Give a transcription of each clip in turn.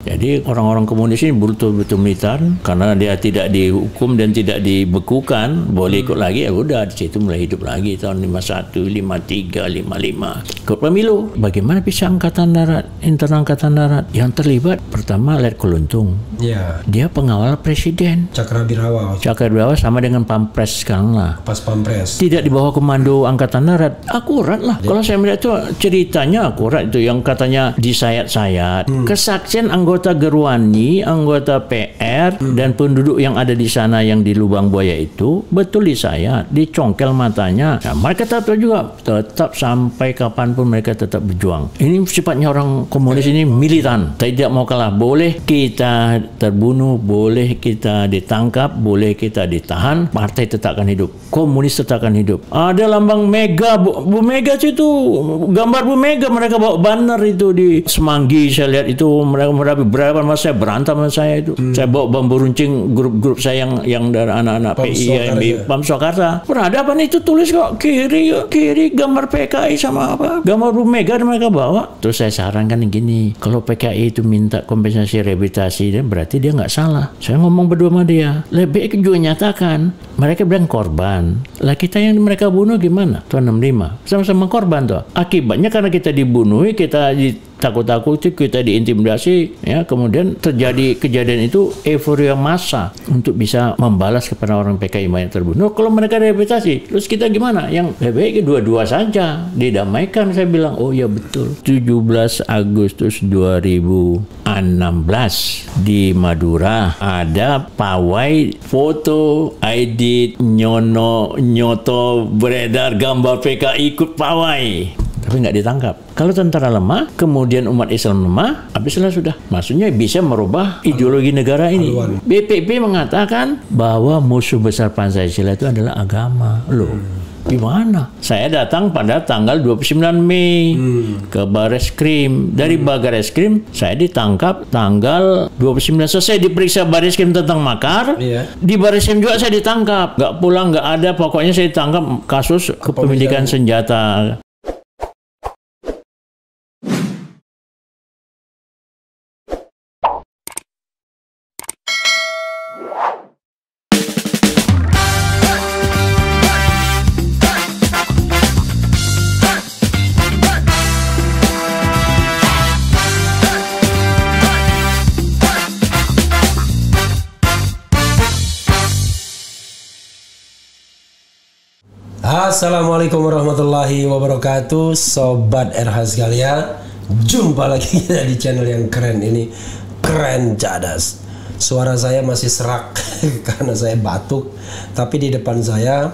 Jadi orang-orang komunis ini betul-betul militan karena dia tidak dihukum dan tidak dibekukan, boleh ikut lagi, ya udah di situ mulai hidup lagi tahun 51, 53, 55. Ikut pemilu. Bagaimana bisa Angkatan Darat, internal Angkatan Darat yang terlibat? Pertama Letkol Untung. Ya. Dia pengawal presiden. Cakrabirawa sama dengan Pampres sekarang lah. Pas Pampres. Tidak di bawah komando Angkatan Darat. Akurat lah. Kalau saya melihat itu ceritanya akurat itu yang katanya disayat-sayat. Kesaksian anggota Gerwani, anggota PR dan penduduk yang ada di sana yang di lubang buaya itu betul disayat, dicongkel matanya. Nah, mereka tetap sampai kapanpun mereka tetap berjuang. Ini sifatnya orang komunis ini militan. Tidak mau kalah. Boleh kita terbunuh, boleh kita ditangkap, boleh kita ditahan, partai tetap akan hidup. Komunis tetap akan hidup. Ada lambang Mega, Bu Mega itu gambar Bu Mega, mereka bawa banner itu di Semanggi. Saya lihat itu mereka berapa mas saya berantem sama saya itu. Saya bawa bambu runcing grup-grup saya yang dari anak-anak PI, PAM Swakarsa. Peradaban itu tulis kok kiri gambar PKI sama apa gambar Bu Mega mereka bawa. Terus saya sarankan gini, kalau PKI itu minta kompensasi rehabilitasi, berarti dia nggak salah. Saya ngomong berdua sama dia, lebih juga nyatakan mereka bilang korban. Lah kita yang mereka bunuh gimana? Tahun 65 sama-sama korban tuh. Akibatnya karena kita dibunuh, kita takut-takuti, kita diintimidasi, ya, kemudian terjadi kejadian itu euforia massa untuk bisa membalas kepada orang PKI yang terbunuh. Kalau mereka rehabilitasi, terus kita gimana? Yang lebih baik dua-dua saja, didamaikan. Saya bilang, oh ya betul. 17 Agustus 2016 di Madura ada pawai foto Aidit Nyoto beredar gambar PKI ikut pawai. Tapi nggak ditangkap. Kalau tentara lemah, kemudian umat Islam lemah, habislah sudah. Maksudnya bisa merubah ideologi negara ini. BPP mengatakan bahwa musuh besar Pancasila itu adalah agama. Loh, gimana? Saya datang pada tanggal 29 Mei ke Bareskrim. Dari Bareskrim, saya ditangkap tanggal 29. Selesai diperiksa Bareskrim tentang makar. Di Bareskrim juga saya ditangkap. Nggak pulang, nggak ada. Pokoknya saya ditangkap kasus kepemilikan senjata. Assalamualaikum warahmatullahi wabarakatuh, Sobat RH sekalian. Jumpa lagi kita di channel yang keren ini, Keren Cadas. Suara saya masih serak karena saya batuk. Tapi di depan saya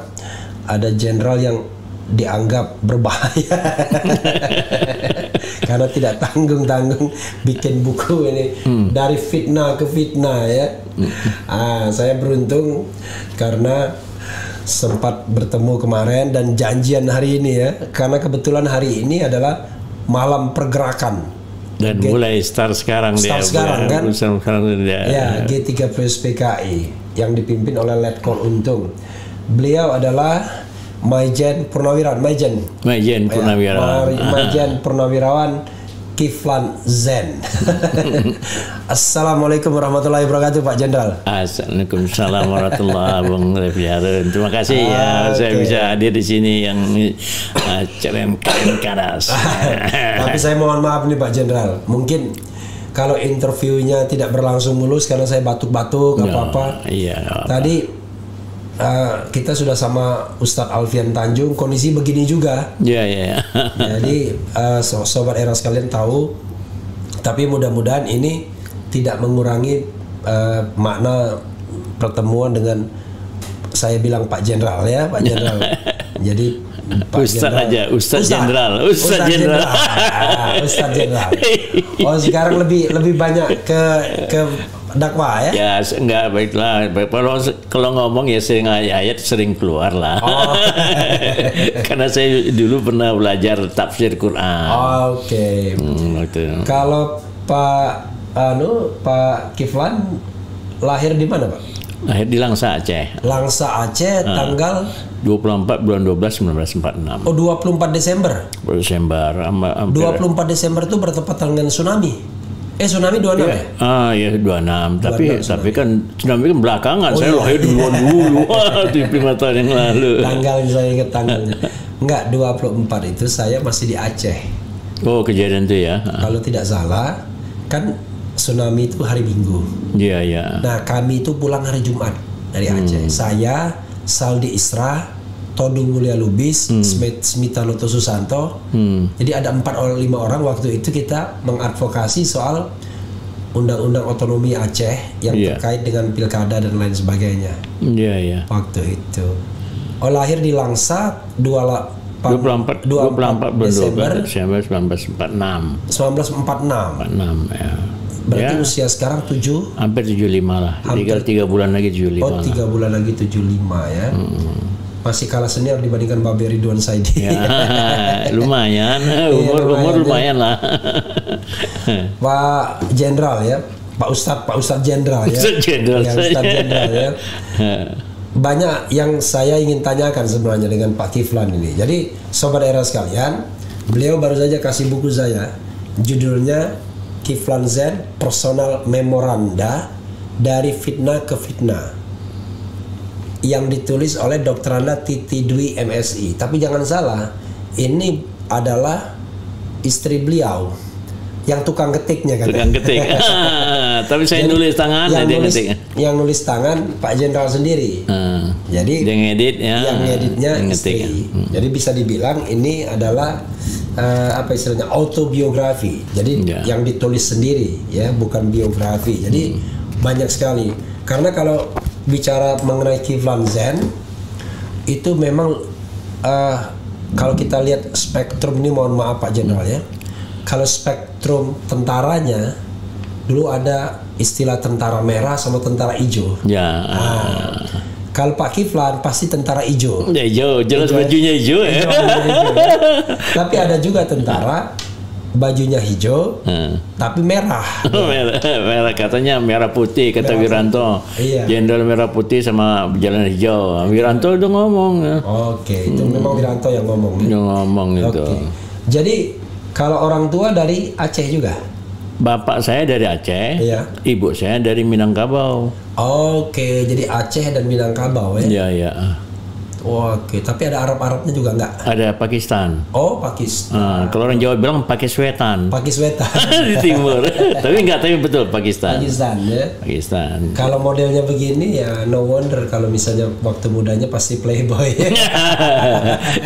ada jenderal yang dianggap berbahaya karena tidak tanggung-tanggung bikin buku ini dari fitnah ke fitnah ya. Saya beruntung karena sempat bertemu kemarin dan janjian hari ini ya, karena kebetulan hari ini adalah malam pergerakan dan mulai start sekarang kan ya, G30 PKI yang dipimpin oleh Letkol Untung. Beliau adalah Maijen Purnawirawan Kiflan Zen. Assalamualaikum warahmatullahi wabarakatuh, Pak Jenderal. Assalamualaikum warahmatullahi wabarakatuh. Terima kasih ya, saya bisa hadir di sini yang Keren Cadas. Tapi saya mohon maaf nih Pak Jenderal, mungkin kalau interviewnya tidak berlangsung mulus karena saya batuk-batuk apa-apa. Iya. Tadi kita sudah sama Ustadz Alfian Tanjung, kondisi begini juga. Iya. Jadi sobat era sekalian tahu, tapi mudah-mudahan ini tidak mengurangi makna pertemuan dengan saya bilang Pak Jenderal ya, Pak Jenderal. Jadi Pak Ustadz Jenderal. Oh, sekarang lebih banyak ke dakwah ya? Ya enggak, baiklah. Kalau ngomong ya sering ayat sering keluar lah. Karena saya dulu pernah belajar tafsir Quran. Oke. Kalau Pak Kiflan lahir di mana Pak? Lahir di Langsa, Aceh. Langsa, Aceh, tanggal 24 bulan 12 1946. Oh, 24 Desember. 24 Desember itu bertepatan dengan tsunami. Tsunami 26 ya? Ya 26. Tapi 26 tapi kan tsunami kan belakangan. Saya lahir duluan dulu. 5 tahun yang lalu. Tanggalnya saya ingat tanggalnya. Enggak, 24 itu saya masih di Aceh. Oh, kejadian itu ya. Kalau tidak salah, kan tsunami itu hari Minggu. Iya, iya. Nah, kami itu pulang hari Jumat dari Aceh. Saya, Saldi Isra, Todung Mulia Lubis, Smita Loto Susanto. Jadi ada 4 5 orang waktu itu kita mengadvokasi soal undang-undang otonomi Aceh yang terkait dengan pilkada dan lain sebagainya. Iya, iya. Waktu itu. Lahir di Langsa 24 Desember 1946. 1946. Ya. Berarti usia sekarang hampir 75 lah. Tinggal 3 bulan lagi 75. Oh, 3 bulan lagi 75 ya. Masih kalah senior dibandingkan Babe Ridwan Saidi. Ya, lumayan. Umur lumayan lah. Pak Jenderal ya. Pak Ustadz Jenderal ya. Ustadz Jenderal ya. Banyak yang saya ingin tanyakan sebenarnya dengan Pak Kiflan ini. Jadi Sobat Era sekalian, beliau baru saja kasih buku saya. Judulnya Kiflan Zen Personal Memoranda dari Fitnah ke Fitnah, yang ditulis oleh Dr. Anda Titi Dwi MSI. Tapi jangan salah, ini adalah istri beliau yang tukang ketiknya kan. Tukang ketik. Tapi saya nulis tangan yang nulis tangan Pak Jenderal sendiri. Jadi yang ngedit ya. Yang ngeditnya istri. Jadi bisa dibilang ini adalah apa istilahnya autobiografi. Jadi yang ditulis sendiri ya, bukan biografi. Jadi banyak sekali. Karena kalau bicara mengenai Kiflan Zen itu memang kalau kita lihat spektrum ini, mohon maaf Pak Jenderal ya, kalau spektrum tentaranya dulu ada istilah tentara merah sama tentara hijau ya. Kalau Pak Kiflan pasti tentara hijau ya, hijau jelas bajunya hijau ya. Tapi ada juga tentara bajunya hijau tapi merah. Merah katanya merah putih kata merah Wiranto. Jenderal merah putih sama jalan hijau. Wiranto udah ngomong ya. Oke, itu memang Wiranto yang ngomong. Yang ngomong itu. Jadi kalau orang tua dari Aceh juga? Bapak saya dari Aceh, ibu saya dari Minangkabau. Oke, jadi Aceh dan Minangkabau ya? Iya, iya. Oke, tapi ada Arab-Arabnya juga enggak? Ada Pakistan. Oh, Pakistan. Kalau orang Jawa bilang Pakiswetan. Pakiswetan. Di timur. tapi betul Pakistan. Pakistan ya. Pakistan. Kalau modelnya begini ya no wonder kalau misalnya waktu mudanya pasti playboy.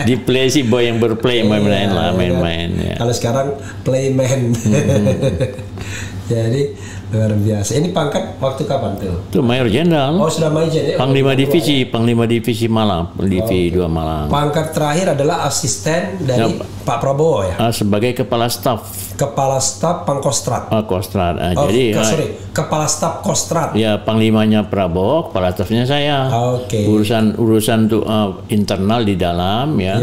Di play si boy yang berplay main-main lah, main-main. Ya. Kalau sekarang playman. Jadi luar biasa. Ini pangkat waktu kapan tuh? Itu Mayor Jenderal. Oh, sudah Mayor Jenderal. Panglima Divisi Malang, Divisi 2 Malang. Pangkat terakhir adalah asisten dari Pak Prabowo ya. Sebagai kepala staf. Kepala staf Pangkostrat. Kostrat. Jadi kepala staf Kostrat. Ya, panglimanya Prabowo, kepala stafnya saya. Oke. Urusan tuh internal di dalam ya.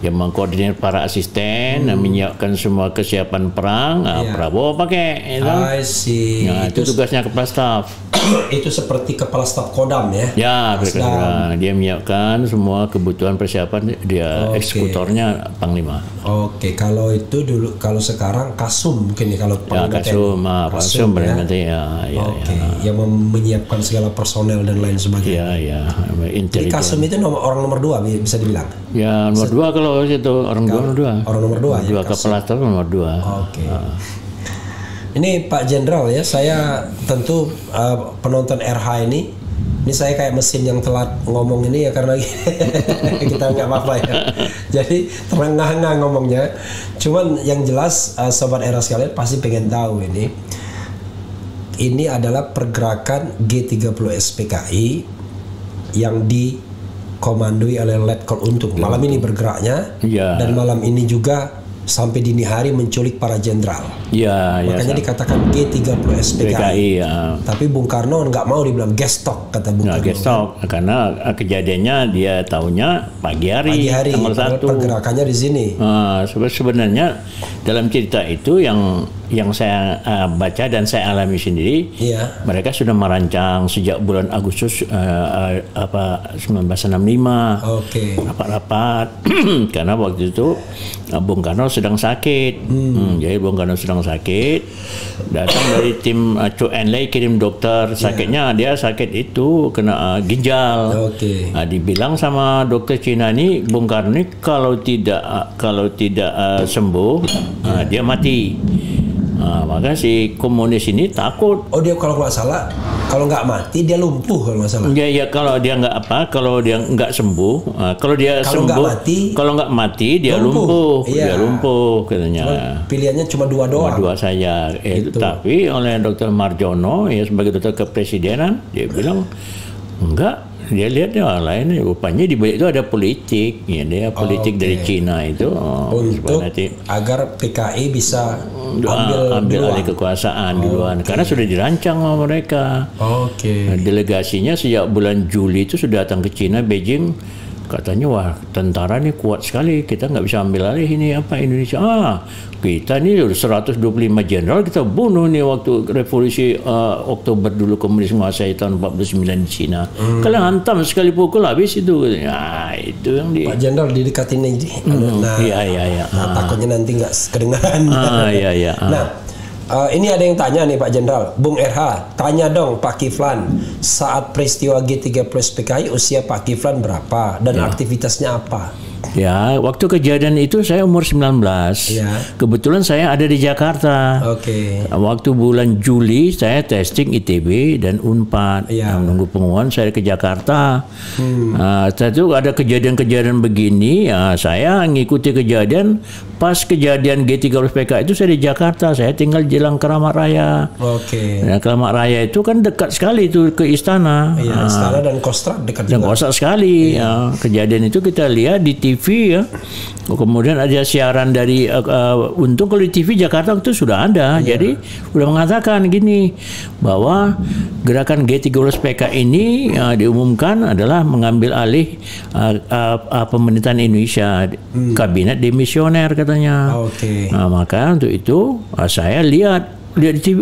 Yang mengkoordinir para asisten, menyiapkan semua kesiapan perang, Prabowo pakai. I see. Nah, itu tugasnya kepala staf. Itu seperti kepala staf Kodam ya? Ya, dia menyiapkan semua kebutuhan persiapan, dia eksekutornya Panglima. Oke, kalau itu dulu, kalau sekarang Kasum mungkin ya kalau Kasum berarti ya. Oke, yang menyiapkan segala personel dan lain sebagainya. Ya. Jadi Kasum itu orang nomor 2 bisa dibilang? Ya, nomor 2 kalau itu orang nomor 2. Orang nomor 2 ya. Kepala staf nomor 2. Oke. Ini Pak Jenderal ya, saya tentu penonton RH ini saya kayak mesin yang telat ngomong ini ya karena kita nggak apa-apa ya. Jadi terengah-engah ngomongnya. Cuman yang jelas Sobat Era sekalian pasti pengen tahu ini adalah pergerakan G30 SPKI yang dikomandoi oleh Letkol Untung. Malam ini bergeraknya dan malam ini juga sampai dini hari menculik para jenderal. Makanya dikatakan G30 SPKI. Tapi Bung Karno nggak mau dibilang gestok, kata Bung Karno. Gestok karena kejadiannya dia tahunya pagi hari tanggal 1. Pergerakannya di sini. Sebenarnya dalam cerita itu yang yang saya baca dan saya alami sendiri, mereka sudah merancang sejak bulan Agustus 1965 rapat-rapat karena waktu itu Bung Karno sedang sakit. Jadi Bung Karno sedang sakit, datang dari tim Chu Enlai kirim dokter, sakitnya dia sakit itu kena ginjal. Dibilang sama dokter Cina ini, Bung Karno ini kalau tidak sembuh dia mati. Maka si komunis ini takut. Oh, dia kalau nggak salah, kalau nggak mati dia lumpuh kalau nggak salah. Ya kalau dia nggak sembuh, kalau nggak mati dia lumpuh. Dia lumpuh katanya. Pilihannya cuma dua doang. Dua saja. Tapi oleh Dr. Marjono ya sebagai dokter kepresidenan, dia bilang enggak. Dia lihat yang lain, rupanya di balik itu ada politik, ya dia politik dari Cina itu untuk agar PKI bisa ambil alih kekuasaan duluan, karena sudah dirancang sama mereka. Delegasinya sejak bulan Juli itu sudah datang ke Cina, Beijing, katanya wah tentara ini kuat sekali, kita nggak bisa ambil alih ini Indonesia. Kita ini 125 jenderal kita bunuh nih waktu revolusi Oktober dulu komunis menguasai tahun 49 di Cina. Kalian hantam sekali pukul habis itu. Itu yang Pak Jenderal didekatin aja. Takutnya nanti nggak kedengaran. Ini ada yang tanya nih Pak Jenderal, Bung RH, tanya dong Pak Kiflan, saat peristiwa G30 PKI usia Pak Kiflan berapa dan aktivitasnya apa? Ya, waktu kejadian itu saya umur 19. Kebetulan saya ada di Jakarta. Waktu bulan Juli saya testing ITB dan Unpad. Menunggu pengumuman saya ke Jakarta. Setelah itu ada kejadian-kejadian begini, saya ngikuti kejadian. Pas kejadian G30 PKI itu saya di Jakarta, saya tinggal di Jalan Keramat Raya. Keramat Raya itu kan dekat sekali itu ke istana. Istana dan Kostrad dekat juga. Dan Kostrad sekali. Kejadian itu kita lihat di TV ya. Kemudian ada siaran dari untung kalau di TV Jakarta itu sudah ada. Jadi sudah mengatakan gini bahwa gerakan G30 PKI ini diumumkan adalah mengambil alih pemerintahan Indonesia, kabinet demisioner katanya. Maka untuk itu saya lihat di TV,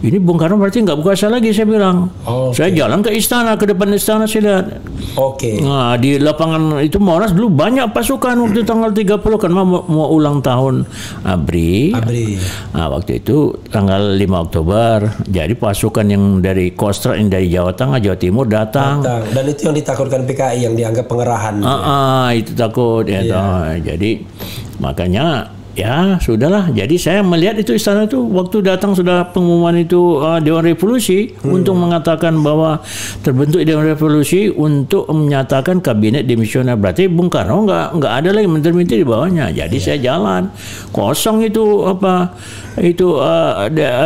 ini Bung Karno berarti nggak berkuasa lagi, saya bilang. Saya jalan ke istana, ke depan istana saya lihat. Di lapangan itu Monas dulu banyak pasukan waktu tanggal 30 kan mau ulang tahun ABRI. Waktu itu tanggal 5 Oktober. Jadi pasukan yang dari Kostrad, yang dari Jawa Tengah, Jawa Timur datang. Dan itu yang ditakutkan PKI, yang dianggap pengerahan. Itu takut ya. Jadi makanya ya sudahlah. Jadi saya melihat itu istana itu waktu datang sudah pengumuman itu Dewan Revolusi untuk mengatakan bahwa terbentuk Dewan Revolusi untuk menyatakan kabinet demisioner. Berarti Bung Karno nggak ada lagi menteri-menteri di bawahnya. Jadi saya jalan kosong itu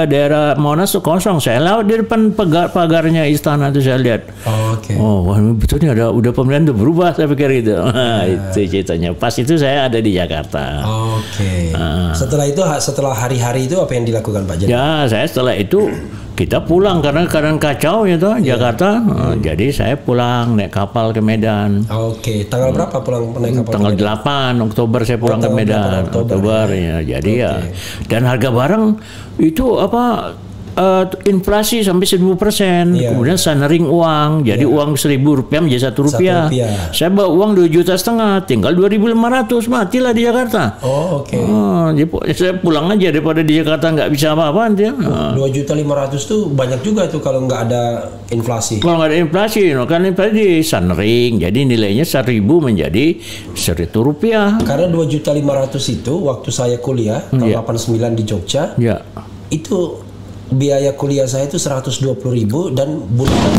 daerah Monas kosong. Saya lewat di depan pagarnya istana itu saya lihat. Wah betul nih udah pemilihan itu berubah, saya pikir itu. Itu ceritanya. Pas itu saya ada di Jakarta. Setelah hari-hari itu apa yang dilakukan Pak Jenderal? Ya, saya setelah itu kita pulang karena keadaan kacau ya toh Jakarta. Jadi saya pulang naik kapal ke Medan. Tanggal berapa pulang naik kapal? Tanggal 8 Oktober saya pulang ke Medan. Oktober ya. Jadi ya. Dan harga barang itu inflasi sampai 1000%. Kemudian sanering uang, jadi uang Rp1.000 menjadi Rp1. Saya bawa uang 2,5 juta, tinggal 2.500, matilah di Jakarta. Jadi saya pulang aja daripada di Jakarta nggak bisa apa-apa. 2.500.000 tuh banyak juga tuh kalau nggak ada inflasi. Kalau nggak ada inflasi, kan inflasi sanering, jadi nilainya 1.000 menjadi Rp1.000. Karena 2.500.000 itu waktu saya kuliah tahun 89 di Jogja, itu biaya kuliah saya itu 120.000 dan bulanan.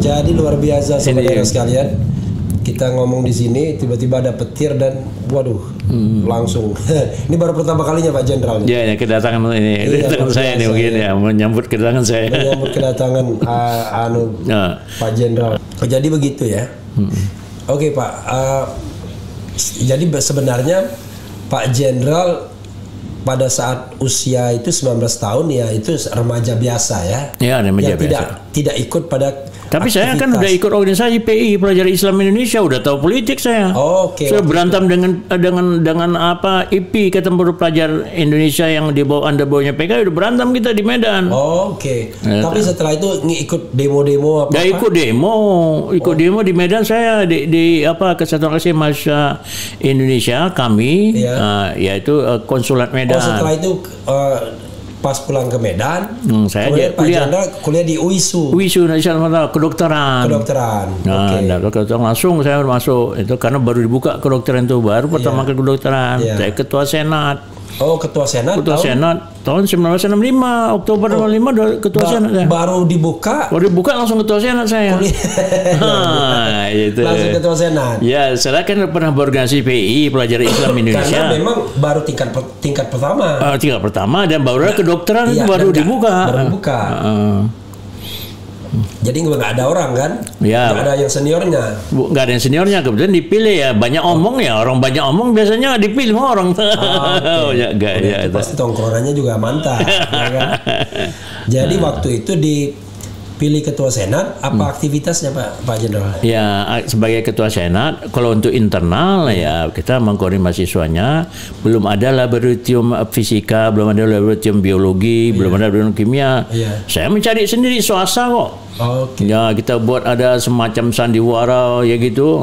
Jadi luar biasa saudara sekalian. Kita ngomong di sini tiba-tiba ada petir dan langsung. Ini baru pertama kalinya Pak Jenderal. Ya, kedatangan ini kedatangan saya nih mungkin ya, menyambut kedatangan saya. Menyambut kedatangan Pak Jenderal. Jadi begitu ya. Oke Pak. Jadi sebenarnya Pak Jenderal pada saat usia itu 19 tahun ya itu remaja biasa ya. Remaja biasa. Tidak ikut pada Tapi saya kan udah ikut organisasi PI, Pelajar Islam Indonesia, udah tahu politik saya. Oke. Saya berantem dengan apa IP Ketempur Pelajar Indonesia yang di bawah bawahnya PKI, udah berantem kita di Medan. Oke. Tapi setelah itu ikut demo-demo apa? Nggak ikut demo di Medan saya di apa Kesatuan Kasih Mahasiswa Indonesia kami, yaitu konsulat Medan. Oh, setelah itu pas pulang ke Medan, saya Pak Chandra kuliah di UISU. UISU Nasional Kedokteran. Nah, kedokteran langsung saya masuk itu karena baru dibuka kedokteran itu baru pertama kali kedokteran. Saya ketua senat. Oh, ketua senat. Ketua senat tahun 1965 Oktober 1965 ketua senat saya. Baru dibuka langsung ketua senat saya. Itu. Langsung ketua senat. Ya, saya kan pernah berorganisasi PI Pelajar Islam Indonesia. Karena memang baru tingkat pertama. Tingkat pertama dan baru kedokteran itu baru dibuka. Jadi nggak ada orang kan? Ya. Nggak ada yang seniornya. Nggak ada yang seniornya, kebetulan dipilih ya. Banyak omong ya, orang banyak omong biasanya dipilih sama orang. Itu pasti tongkrongannya juga mantap. Ya kan? Jadi waktu itu dipilih ketua senat, apa aktivitasnya Pak Jenderal? Ya, sebagai ketua senat, kalau untuk internal ya kita mengkoordinasi mahasiswanya. Belum ada laboratorium fisika, belum ada laboratorium biologi, belum ada laboratorium kimia. Saya mencari sendiri swasta kok. Ya, kita buat ada semacam sandiwara ya gitu.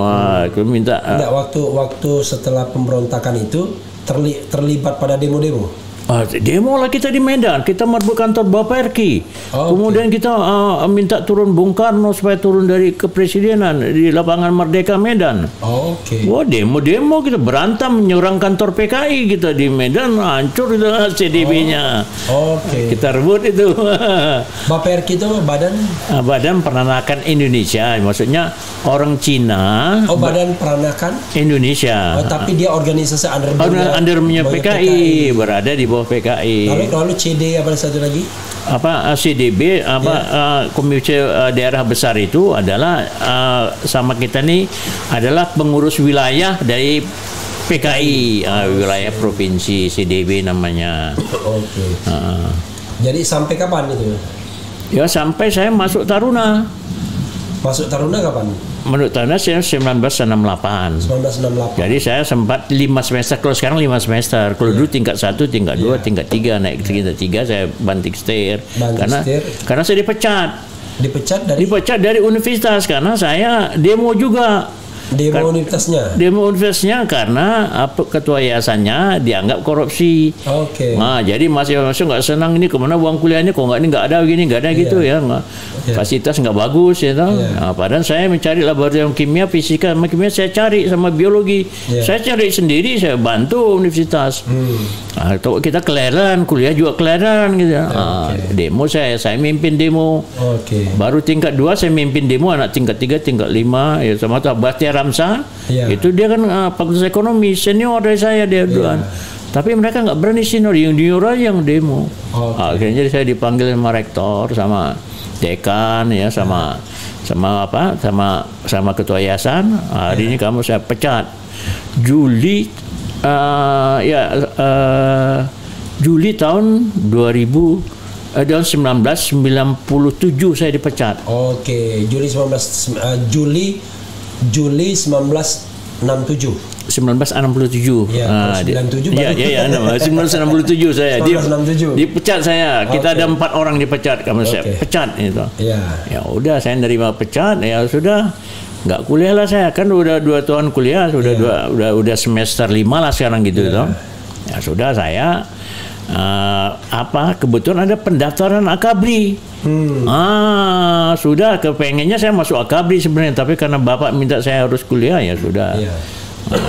Kita minta. Waktu setelah pemberontakan itu terlibat pada demo-demo. Demo lah kita di Medan, kita merebut kantor Bapak RK. Kemudian kita minta turun Bung Karno supaya turun dari kepresidenan di lapangan Merdeka Medan. Wah, demo-demo kita berantem menyerang kantor PKI kita di Medan, hancur itu CDB-nya. Kita rebut itu. Bapak RK itu Badan Peranakan Indonesia, maksudnya orang Cina. Badan Peranakan Indonesia. Tapi dia organisasi undernya PKI, berada di bawah PKI. Lalu CD apa satu lagi? CDB Komite Daerah Besar itu adalah sama kita nih adalah pengurus wilayah dari PKI, wilayah provinsi CDB namanya. Jadi sampai kapan itu? Ya sampai saya masuk Taruna. Masuk Taruna kapan? Menurut Taruna saya 1968. Jadi saya sempat 5 semester, kalau sekarang 5 semester. Kalau dulu tingkat 1, tingkat 2, tingkat 3, naik ke tingkat 3 saya banting setir. Karena saya dipecat. Dipecat dari universitas karena saya demo juga. Demo universitasnya karena ketua yayasannya dianggap korupsi. Nah, jadi masih nggak senang ini kemana uang kuliahnya kok nggak ada begini nggak ada gitu ya, fasilitas nggak bagus ya padahal saya mencari laboratorium kimia, fisika sama kimia saya cari sama biologi saya cari sendiri, saya bantu universitas. Atau kita keleran kuliah juga keleran gitu. Demo saya mimpin demo. Baru tingkat 2 saya mimpin demo, anak tingkat 3, tingkat 5 ya sama Bastian Ramsa, itu dia kan fakultas ekonomi senior dari saya dia duluan. Tapi mereka nggak berani senior, yang junior aja yang demo. Akhirnya saya dipanggil sama rektor, sama dekan ya, sama ketua yayasan. Hari ini kamu saya pecat. Juli tahun 2000. Tahun 1997 saya dipecat. Juli 1967. 1967. Ya, 1967 saya. 1967. Dipecat saya. Kita ada 4 orang dipecat, kamu saya pecat itu. Ya udah saya nerima pecat, ya sudah. Nggak kuliah lah saya, kan udah 2 tahun kuliah, udah semester 5 lah sekarang gitu toh. Ya sudah saya kebetulan ada pendaftaran Akabri. Sudah kepengennya saya masuk Akabri sebenarnya, tapi karena bapak minta saya harus kuliah ya sudah.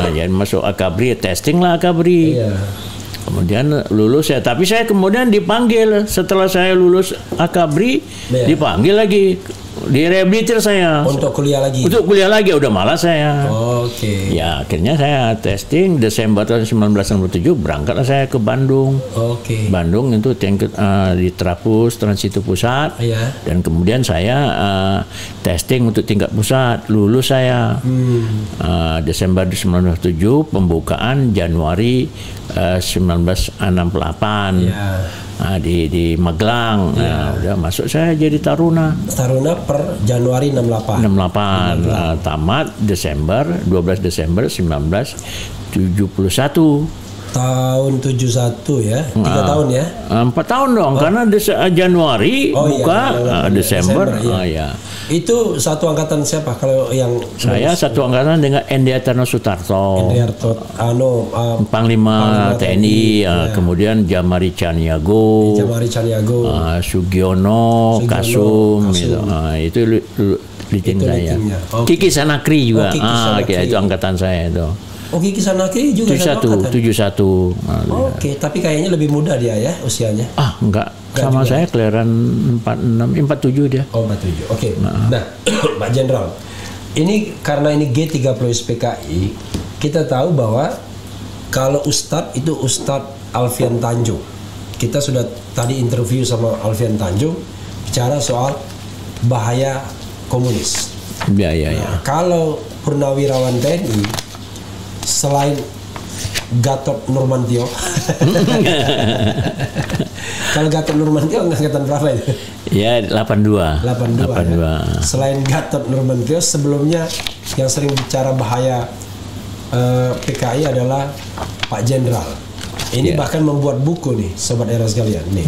Jadi masuk Akabri, testing lah Akabri. Kemudian lulus ya, tapi saya kemudian dipanggil setelah saya lulus Akabri, dipanggil lagi, direhabilitir saya untuk kuliah lagi. Udah malas saya. Ya akhirnya saya testing Desember tahun 1967 berangkatlah saya ke Bandung. Bandung itu di Trapus Transitu Pusat. Dan kemudian saya testing untuk tingkat pusat, lulus saya. Desember 1967, pembukaan Januari 1968. di Magelang. Nah, udah masuk saya jadi Taruna. Taruna per Januari 68. 68. Tamat Desember 12 Desember 1971. Tahun 71 ya, 3 tahun ya? 4 tahun dong, karena Januari buka, Desember. Iya. Itu satu angkatan siapa kalau yang? Saya satu angkatan dengan Endi Atarno Sutarto. Panglima TNI, kemudian Jamari Caniago, Sugiono, Kasum. Itu leading saya. Kiki Sanakri juga, itu angkatan saya itu. Oh, Kiki Sanakri juga 71. Oke, tapi kayaknya lebih muda dia ya usianya. Enggak sama juga. Saya kelahiran 47 dia. Oh, 47. Oke. Nah, Pak Jenderal, ini karena ini G30 SPKI, kita tahu bahwa kalau Ustadz itu Ustadz Alfian Tanjung. Kita sudah tadi interview sama Alfian Tanjung bicara soal bahaya komunis. Ya. Nah, kalau Purnawirawan TNI selain Gatot Nurmantio, kalau Gatot Nurmantio angkatan berapa itu? Ya 82. 82. Ya. Selain Gatot Nurmantio, sebelumnya yang sering bicara bahaya PKI adalah Pak Jenderal. Ini bahkan membuat buku nih, Sobat Era sekalian nih.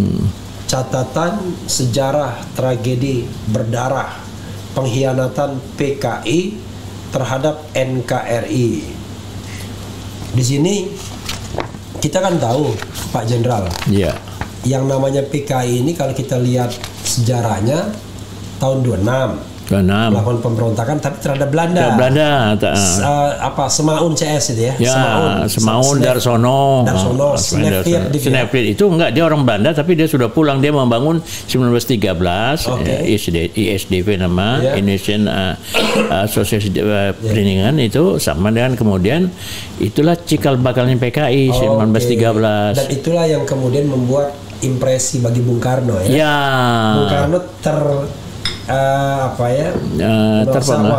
Catatan sejarah tragedi berdarah pengkhianatan PKI terhadap NKRI. Di sini kita kan tahu Pak Jenderal, yang namanya PKI ini kalau kita lihat sejarahnya tahun 26 melakukan pemberontakan tapi terhadap Belanda. Semaun CS itu ya? Semaun, Darsono, Snevit itu enggak, dia orang Belanda tapi dia sudah pulang, dia membangun 1913 ISDV nama Indonesian Association Perlindungan itu, sama dengan kemudian itulah cikal bakalnya PKI 1913. Dan itulah yang kemudian membuat impresi bagi Bung Karno ya. Bung Karno wah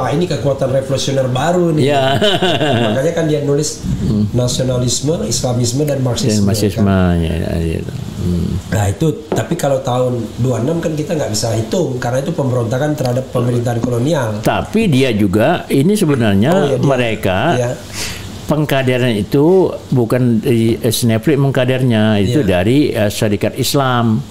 ini kekuatan revolusioner baru nih. Makanya kan dia nulis nasionalisme, Islamisme dan Marxisme. Nah itu, tapi kalau tahun 26 kan kita nggak bisa hitung karena itu pemberontakan terhadap pemerintahan kolonial. Tapi dia juga ini sebenarnya mereka pengkaderan itu bukan di Snevit mengkadernya, itu dari Syarikat Islam.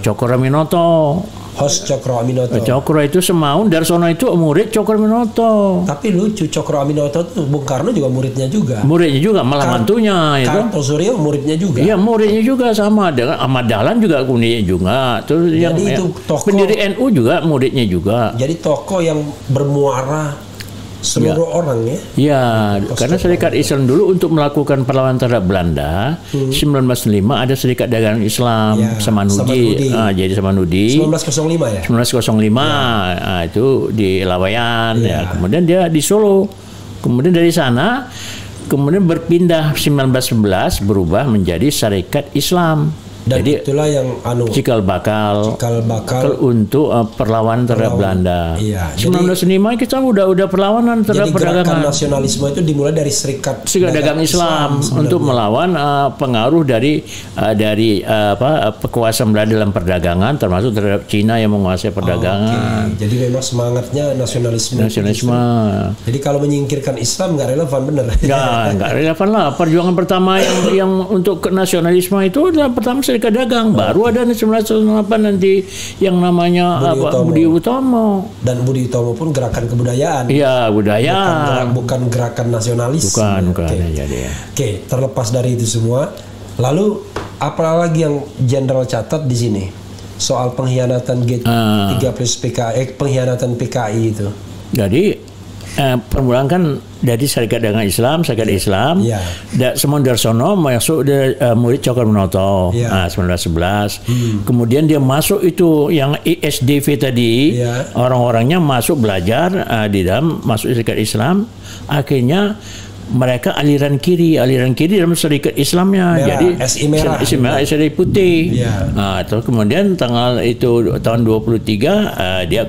Cokro Aminoto. Host Cokro Aminoto. Cokro itu Semaun, Darsono itu murid Cokro Aminoto. Tapi lucu, Cokro Aminoto itu Bung Karno juga muridnya juga. Malah mantunya itu. Kartosuryo muridnya juga. Iya, muridnya juga sama dengan Ahmad Dahlan juga muridnya juga. Terus yang pendiri NU juga muridnya juga. Jadi tokoh yang bermuara seluruh orang ya. Ya, karena Serikat Islam dulu untuk melakukan perlawanan terhadap Belanda 1905 ada Serikat Dagang Islam Samanhudi. Jadi Samanhudi 1905 ya. 1905 itu di Lawayan kemudian dia di Solo. Kemudian dari sana kemudian berpindah 1911 berubah menjadi Serikat Islam. Dan jadi itulah yang cikal bakal untuk perlawanan terhadap Belanda. 1905 kita udah perlawanan terhadap perdagangan. Gerakan nasionalisme itu dimulai dari Serikat Dagang Islam untuk melawan pengaruh dari kekuasaan Belanda dalam perdagangan, termasuk terhadap Cina yang menguasai perdagangan. Jadi memang semangatnya nasionalisme. Jadi kalau menyingkirkan Islam nggak relevan, bener? Nggak relevan lah. Perjuangan pertama yang untuk nasionalisme itu adalah pertama Serikat Dagang, baru ada 1908 nanti yang namanya Budi Utomo. Dan Budi Utomo pun gerakan kebudayaan. Iya, budaya. Bukan gerakan nasionalis. Bukan. Oke, terlepas dari itu semua, lalu apa lagi yang Jenderal catat di sini soal pengkhianatan G30 PKI, pengkhianatan PKI itu? Jadi permulaan kan dari Serikat Dagang Islam, Semaun Darsono masuk murid Cokro Aminoto 1911. Kemudian dia masuk itu yang ISDV tadi, orang-orangnya masuk belajar di dalam masuk Serikat Islam, akhirnya mereka aliran kiri dalam Serikat Islamnya, jadi SI merah, SI putih. Terus kemudian tahun 23 dia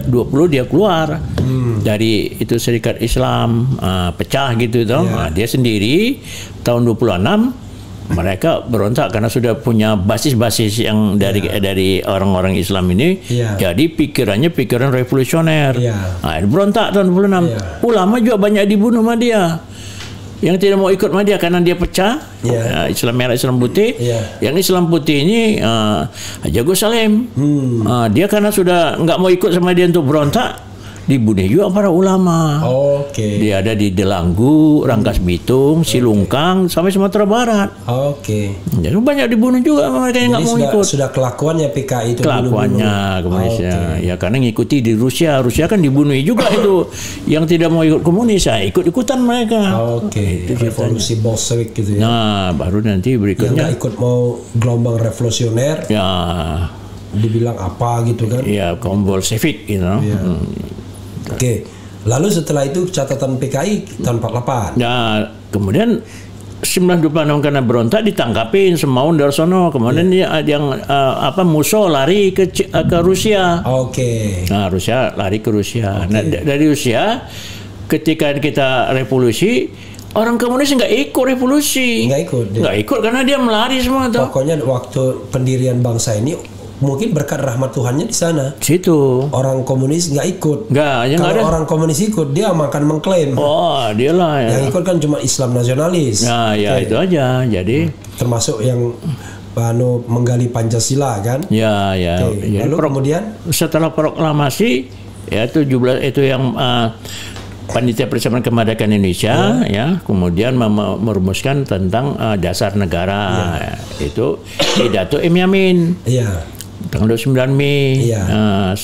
keluar dari itu Serikat Islam, pecah gitu toh. Dia sendiri tahun 26 mereka berontak karena sudah punya basis-basis yang dari orang-orang Islam ini. Jadi pikirannya pikiran revolusioner. Nah, berontak tahun 26. Ulama juga banyak dibunuh sama dia. Yang tidak mau ikut sama dia karena dia pecah. Islam merah, Islam putih. Yang Islam putih ini Haji Agus Salim. Dia karena sudah nggak mau ikut sama dia untuk berontak, dibunuh juga para ulama. Dia ada di Delanggu, Rangkas Bitung, Silungkang, sampai Sumatera Barat. Jadi banyak dibunuh juga mereka yang nggak mau ikut. Sudah kelakuannya PKI itu. Kelakuannya komunisnya. Ya karena ngikuti di Rusia. Rusia kan dibunuh juga itu. Yang tidak mau ikut komunis, ikut-ikutan mereka. Revolusi Bolshevik gitu ya. Nah, baru nanti berikutnya. Yang nggak ikut mau gelombang revolusioner. Dibilang apa gitu kan? Kaum Bolshevik gitu. Lalu setelah itu catatan PKI tahun 48. Nah, kemudian 1926 karena berontak ditangkapin Semaun Darsono. Kemudian yang Musso lari ke Rusia. Nah, Rusia lari ke Rusia. Nah, dari Rusia ketika kita revolusi, orang komunis nggak ikut revolusi. Nggak ikut karena dia melari semua tuh. Pokoknya waktu pendirian bangsa ini mungkin berkat rahmat Tuhannya di sana. Situ. Orang komunis nggak ikut. Kalau ada orang komunis ikut, dia makan mengklaim. Dialah. Yang ikut kan cuma Islam nasionalis. Itu aja. Jadi termasuk yang menggali Pancasila kan. Lalu kemudian setelah proklamasi itu yang Panitia Persiapan Kemerdekaan Indonesia kemudian merumuskan tentang dasar negara. Itu pidato M. Yamin. Tanggal 29 Mei 1945.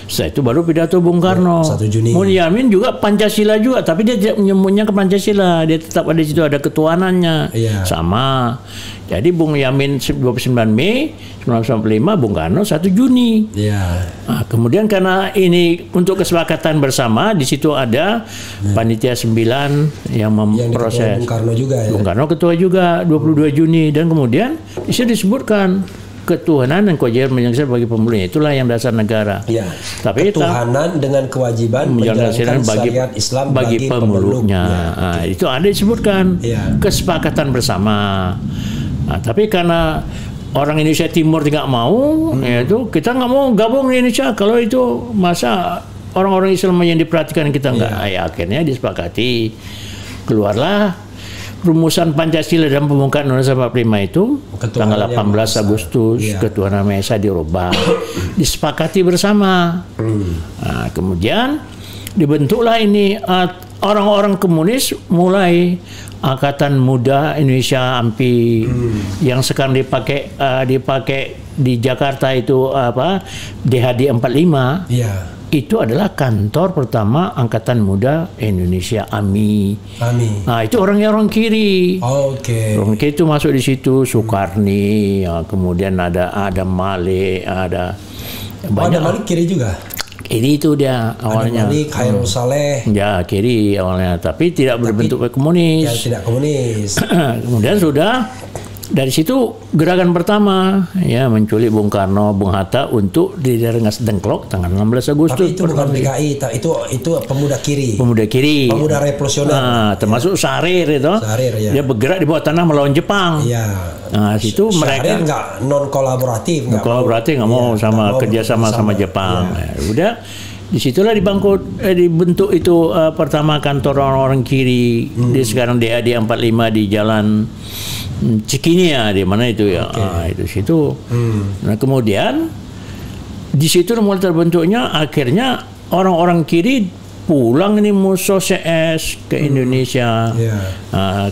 Setelah itu baru pidato Bung Karno. 1 Juni. Bung Yamin juga Pancasila juga, tapi dia tidak menyebutnya ke Pancasila. Dia tetap ada di situ, ada ketuhanannya. Sama. Jadi Bung Yamin 29 Mei 1945, Bung Karno 1 Juni. Nah, kemudian karena ini untuk kesepakatan bersama, di situ ada panitia 9 yang memproses. Bung Karno juga ya. Bung Karno ketua juga 22 Juni, dan kemudian di situ disebutkan ketuhanan dan kewajiban menjalankan bagi pemeluknya, itulah yang dasar negara. Tapi ketuhanan dengan kewajiban menjalankan syariat Islam bagi pemeluknya. Nah, itu ada disebutkan kesepakatan bersama. Nah, tapi karena orang Indonesia Timur tidak mau, yaitu kita nggak mau gabung di Indonesia. Kalau itu masa orang-orang Islam yang diperhatikan kita nggak, akhirnya disepakati, keluarlah rumusan Pancasila dan pembukaan Undang-Undang 45 itu tanggal 18 Agustus Ketuhanan Maha Esa dirubah, disepakati bersama. Nah, kemudian dibentuklah ini orang-orang komunis, mulai Angkatan Muda Indonesia AMPI yang sekarang dipakai di Jakarta itu DHD 45. Itu adalah kantor pertama Angkatan Muda Indonesia AMI. Nah, itu orang kiri. Orang kiri itu masuk di situ, Soekarni, kemudian ada Adam Malik, ada banyak. Adam Malik kiri juga. Kiri itu dia awalnya. Adam Malik, Khairul Saleh. Kiri awalnya, tapi tidak berbentuk komunis. Tidak komunis. Kemudian sudah dari situ gerakan pertama menculik Bung Karno, Bung Hatta untuk di Rengas Dengklok tanggal 16 Agustus. Tapi itu bukan PKI, itu pemuda kiri. Pemuda revolusioner. Nah, termasuk Sahrir itu. Dia bergerak di bawah tanah melawan Jepang. Nah, situ mereka nggak non kolaboratif, nggak mau kerjasama sama Jepang. Udah disitulah dibentuk itu pertama kantor orang-orang kiri. Di sekarang DAD 45 di Jalan Cikinia, di mana itu itu situ. Nah, kemudian di situ mulai terbentuknya, akhirnya orang-orang kiri pulang ini Musso CS ke Indonesia.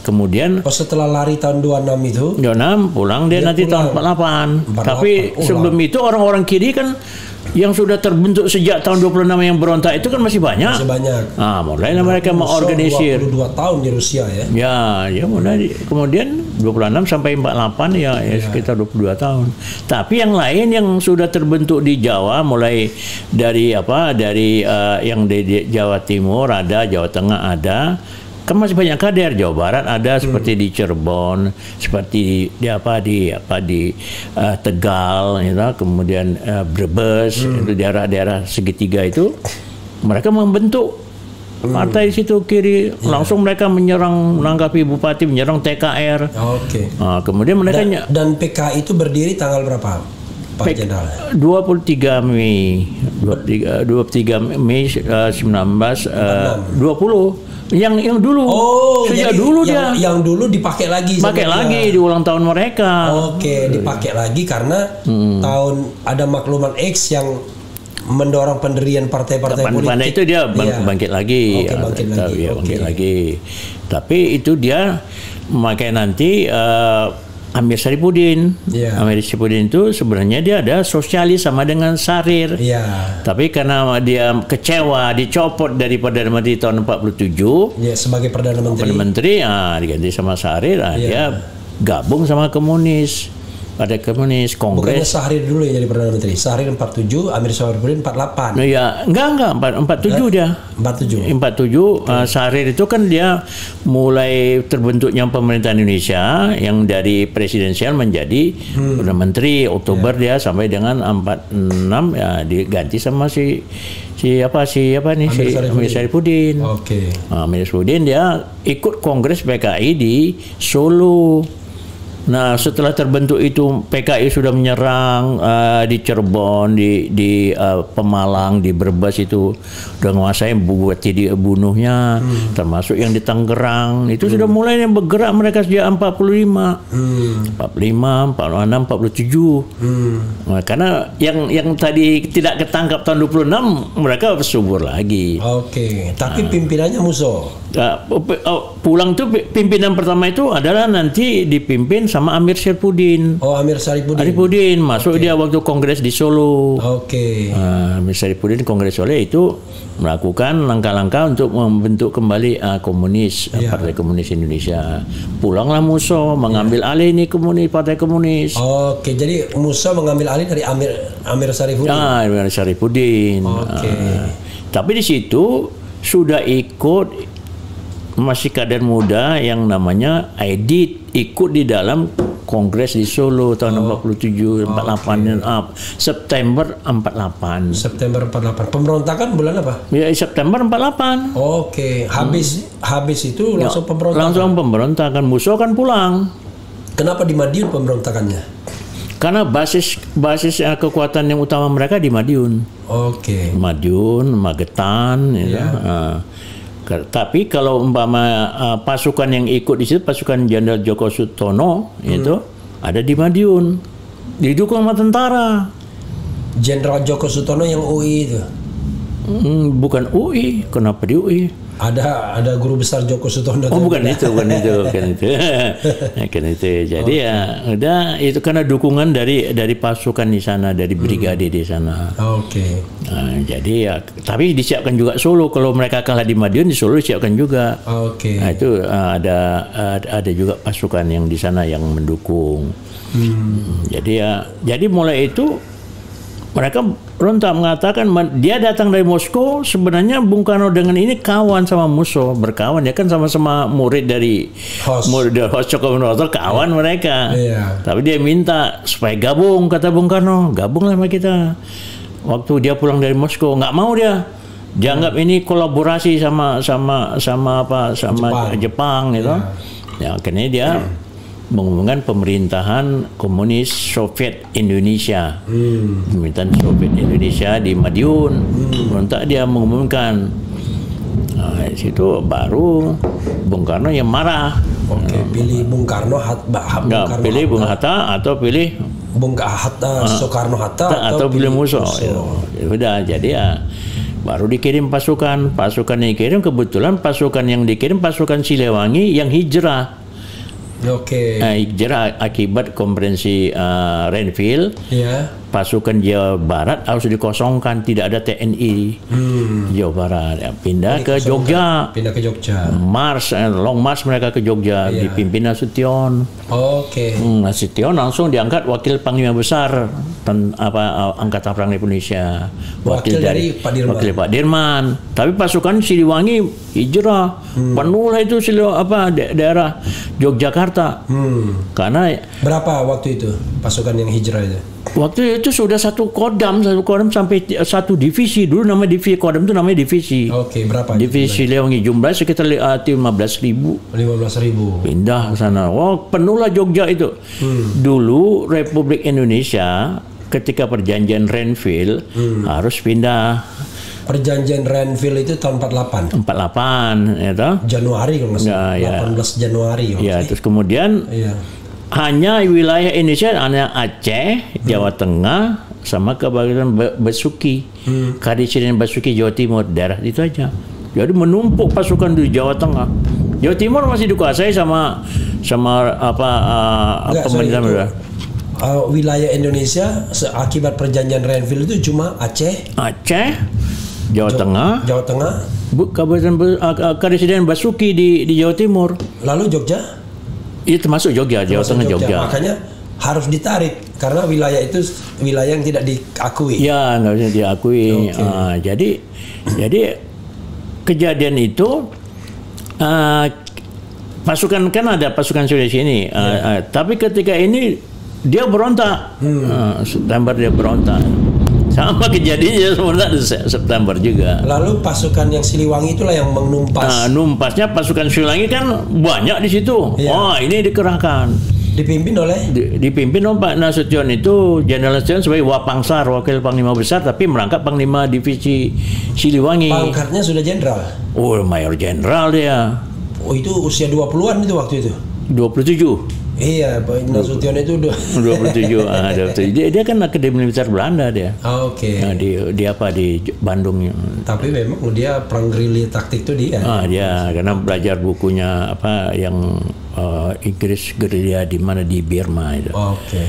Kemudian setelah lari tahun 26 itu 26 pulang dia nanti tahun 48. Tapi sebelum itu orang-orang kiri kan yang sudah terbentuk sejak tahun 26 yang berontak itu kan masih banyak. Nah, mulailah mereka mengorganisir. 22 tahun di Rusia ya. Mulai kemudian 26 sampai 48 sekitar 22 tahun. Tapi yang lain yang sudah terbentuk di Jawa, mulai dari yang di Jawa Timur ada, Jawa Tengah ada. Kan masih banyak kader. Jawa Barat ada, seperti di Cirebon, seperti di Tegal, kemudian Brebes, itu daerah-daerah segitiga itu mereka membentuk partai di situ kiri, langsung mereka menyerang, menanggapi bupati, menyerang TKR. Oke. Nah, kemudian mereka Dan PKI itu berdiri tanggal berapa, Pak Jenderal? 23 Mei 1920. Yang dulu, sejak dulu yang dulu dipakai lagi, di ulang tahun mereka. Oke, dipakai lagi karena tahun ada maklumat X yang mendorong pendirian partai-partai politik. Pada itu dia bangkit lagi. Bangkit lagi. Tapi itu dia memakai nanti Amir Syarifuddin. Amir Syarifuddin itu sebenarnya dia ada sosialis sama dengan Syahrir. Tapi karena dia kecewa dicopot dari Perdana Menteri tahun 47 sebagai Perdana Menteri, diganti sama Syahrir, dia gabung sama komunis. Pada komunis Kongres. Bukannya Syahrir dulu yang jadi Perdana Menteri. Syahrir 47, Amir Syarifuddin 48. Enggak 47 dia. 47. Syahrir itu kan dia mulai terbentuknya pemerintahan Indonesia yang dari presidensial menjadi Perdana Menteri. Oktober dia sampai dengan 46 diganti sama si Amir Syarifuddin. Amir Syarifuddin dia ikut Kongres PKI di Solo. Nah, setelah terbentuk itu PKI sudah menyerang di Cirebon, di Pemalang, di Brebes itu sudah menguasai, buat dibunuhnya, termasuk yang di Tangerang itu sudah mulai bergerak mereka sejak 45, 46, 47. Nah, karena yang tadi tidak ketangkap tahun 26 mereka subur lagi. Tapi pimpinannya musuh. Pulang tuh pimpinan pertama itu adalah nanti dipimpin sama Amir Syarifuddin. Amir Syarifuddin. Masuk dia waktu kongres di Solo. Amir Syarifuddin kongres Solo itu melakukan langkah-langkah untuk membentuk kembali komunis, Partai Komunis Indonesia. Pulanglah Musso mengambil alih ini Partai Komunis. Jadi Musso mengambil alih dari Amir Syarifuddin. Amir Syarifuddin. Tapi di situ sudah ikut masih kader muda yang namanya Aidit, ikut di dalam kongres di Solo tahun 47, 48, September 48. Pemberontakan bulan apa? September 48. Habis itu langsung pemberontakan. Langsung pemberontakan. Musso kan pulang. Kenapa di Madiun pemberontakannya? Karena basis kekuatan yang utama mereka di Madiun. Madiun, Magetan, tapi kalau umpama pasukan yang ikut di situ, pasukan Jenderal Djoko Sutono itu ada di Madiun, didukung sama tentara. Jenderal Djoko Sutono yang UI itu? Bukan UI, kenapa di UI? Ada guru besar Djoko Sutono. Bukan itu. Jadi udah itu karena dukungan dari pasukan di sana, dari brigade di sana. Jadi tapi disiapkan juga Solo. Kalau mereka kalah di Madiun, di Solo disiapkan juga. Nah, itu ada juga pasukan yang di sana yang mendukung. Jadi mulai itu mereka berontak, mengatakan dia datang dari Moskow. Sebenarnya Bung Karno dengan ini kawan sama Musso, berkawan, ya kan sama-sama murid dari Host Chokomonoto, kawan mereka. Tapi dia minta supaya gabung, kata Bung Karno, gabunglah sama kita. Waktu dia pulang dari Moskow, nggak mau dia. Dianggap ini kolaborasi sama Jepang gitu. Ya, akhirnya dia mengumumkan pemerintahan komunis Soviet Indonesia. Pemerintahan Soviet Indonesia di Madiun. Berontak dia mengumumkan. Nah, di situ baru Bung Karno yang marah. Pilih Bung Karno, pilih Bung Hatta atau pilih Bung Hatta, Soekarno-Hatta atau pilih Musso. Udah, jadi ya baru dikirim pasukan yang dikirim, kebetulan pasukan yang dikirim pasukan Siliwangi yang hijrah. Hijrah akibat konferensi Renville. Pasukan Jawa Barat harus dikosongkan, tidak ada TNI Jawa Barat, pindah ke Jogja. Long march mereka ke Jogja, dipimpin Nasution. Nasution langsung diangkat wakil Panglima Besar Angkatan Perang Indonesia, wakil dari Pak Dirman. Tapi pasukan Siliwangi hijrah, penuh itu daerah Yogyakarta. Karena berapa waktu itu pasukan yang hijrah itu? Waktu itu sudah satu kodam sampai satu divisi. Dulu nama divisi kodam itu namanya divisi. Oke, berapa? Divisi Lewangi, jumlah sekitar 15.000. 15.000. Pindah ke sana. Wah, penuhlah Jogja itu. Dulu Republik Indonesia ketika perjanjian Renville harus pindah. Perjanjian Renville itu tahun 48. 48, ya toh? Januari kalau nggak salah. Ya, 18 Januari. Ya, terus kemudian hanya wilayah Indonesia hanya Aceh, Jawa Tengah, sama kebagian Basuki, Kadisdin Basuki Jawa Timur, daerah itu aja. Jadi menumpuk pasukan di Jawa Tengah. Jawa Timur masih dikuasai sama pemerintahan. Wilayah Indonesia akibat perjanjian Renville itu cuma Aceh, Jawa Tengah, Kabupaten Kadisdin Basuki di Jawa Timur. Lalu Jogja? Itu termasuk Jogja, Jawa Tengah, Jogja. Makanya harus ditarik karena wilayah itu wilayah yang tidak diakui. Ya, nggak bisa diakui. Jadi kejadian itu pasukan kan ada pasukan Sulawesi ini, tapi ketika ini dia berontak. September dia berontak. Sama kejadiannya sebenarnya September juga. Lalu pasukan yang Siliwangi itulah yang menumpas. Numpasnya pasukan Siliwangi kan banyak di situ. Oh, ini dikerahkan. Dipimpin oleh? Dipimpin oleh Pak Nasution itu, Jenderal Nasution sebagai Wapangsar, wakil Panglima Besar, tapi merangkap Panglima Divisi Siliwangi. Pangkatnya sudah jenderal? Oh, Mayor Jenderal dia. Oh, itu usia 20-an itu waktu itu? 27. Iya, Pak Nasution itu 27. Dia kan Akademi Militer Belanda dia. Oke. Nah, di Bandung. Tapi memang dia perang gerilya taktik itu dia. Dia karena belajar bukunya yang Inggris gerilya di mana di Burma itu. Oke.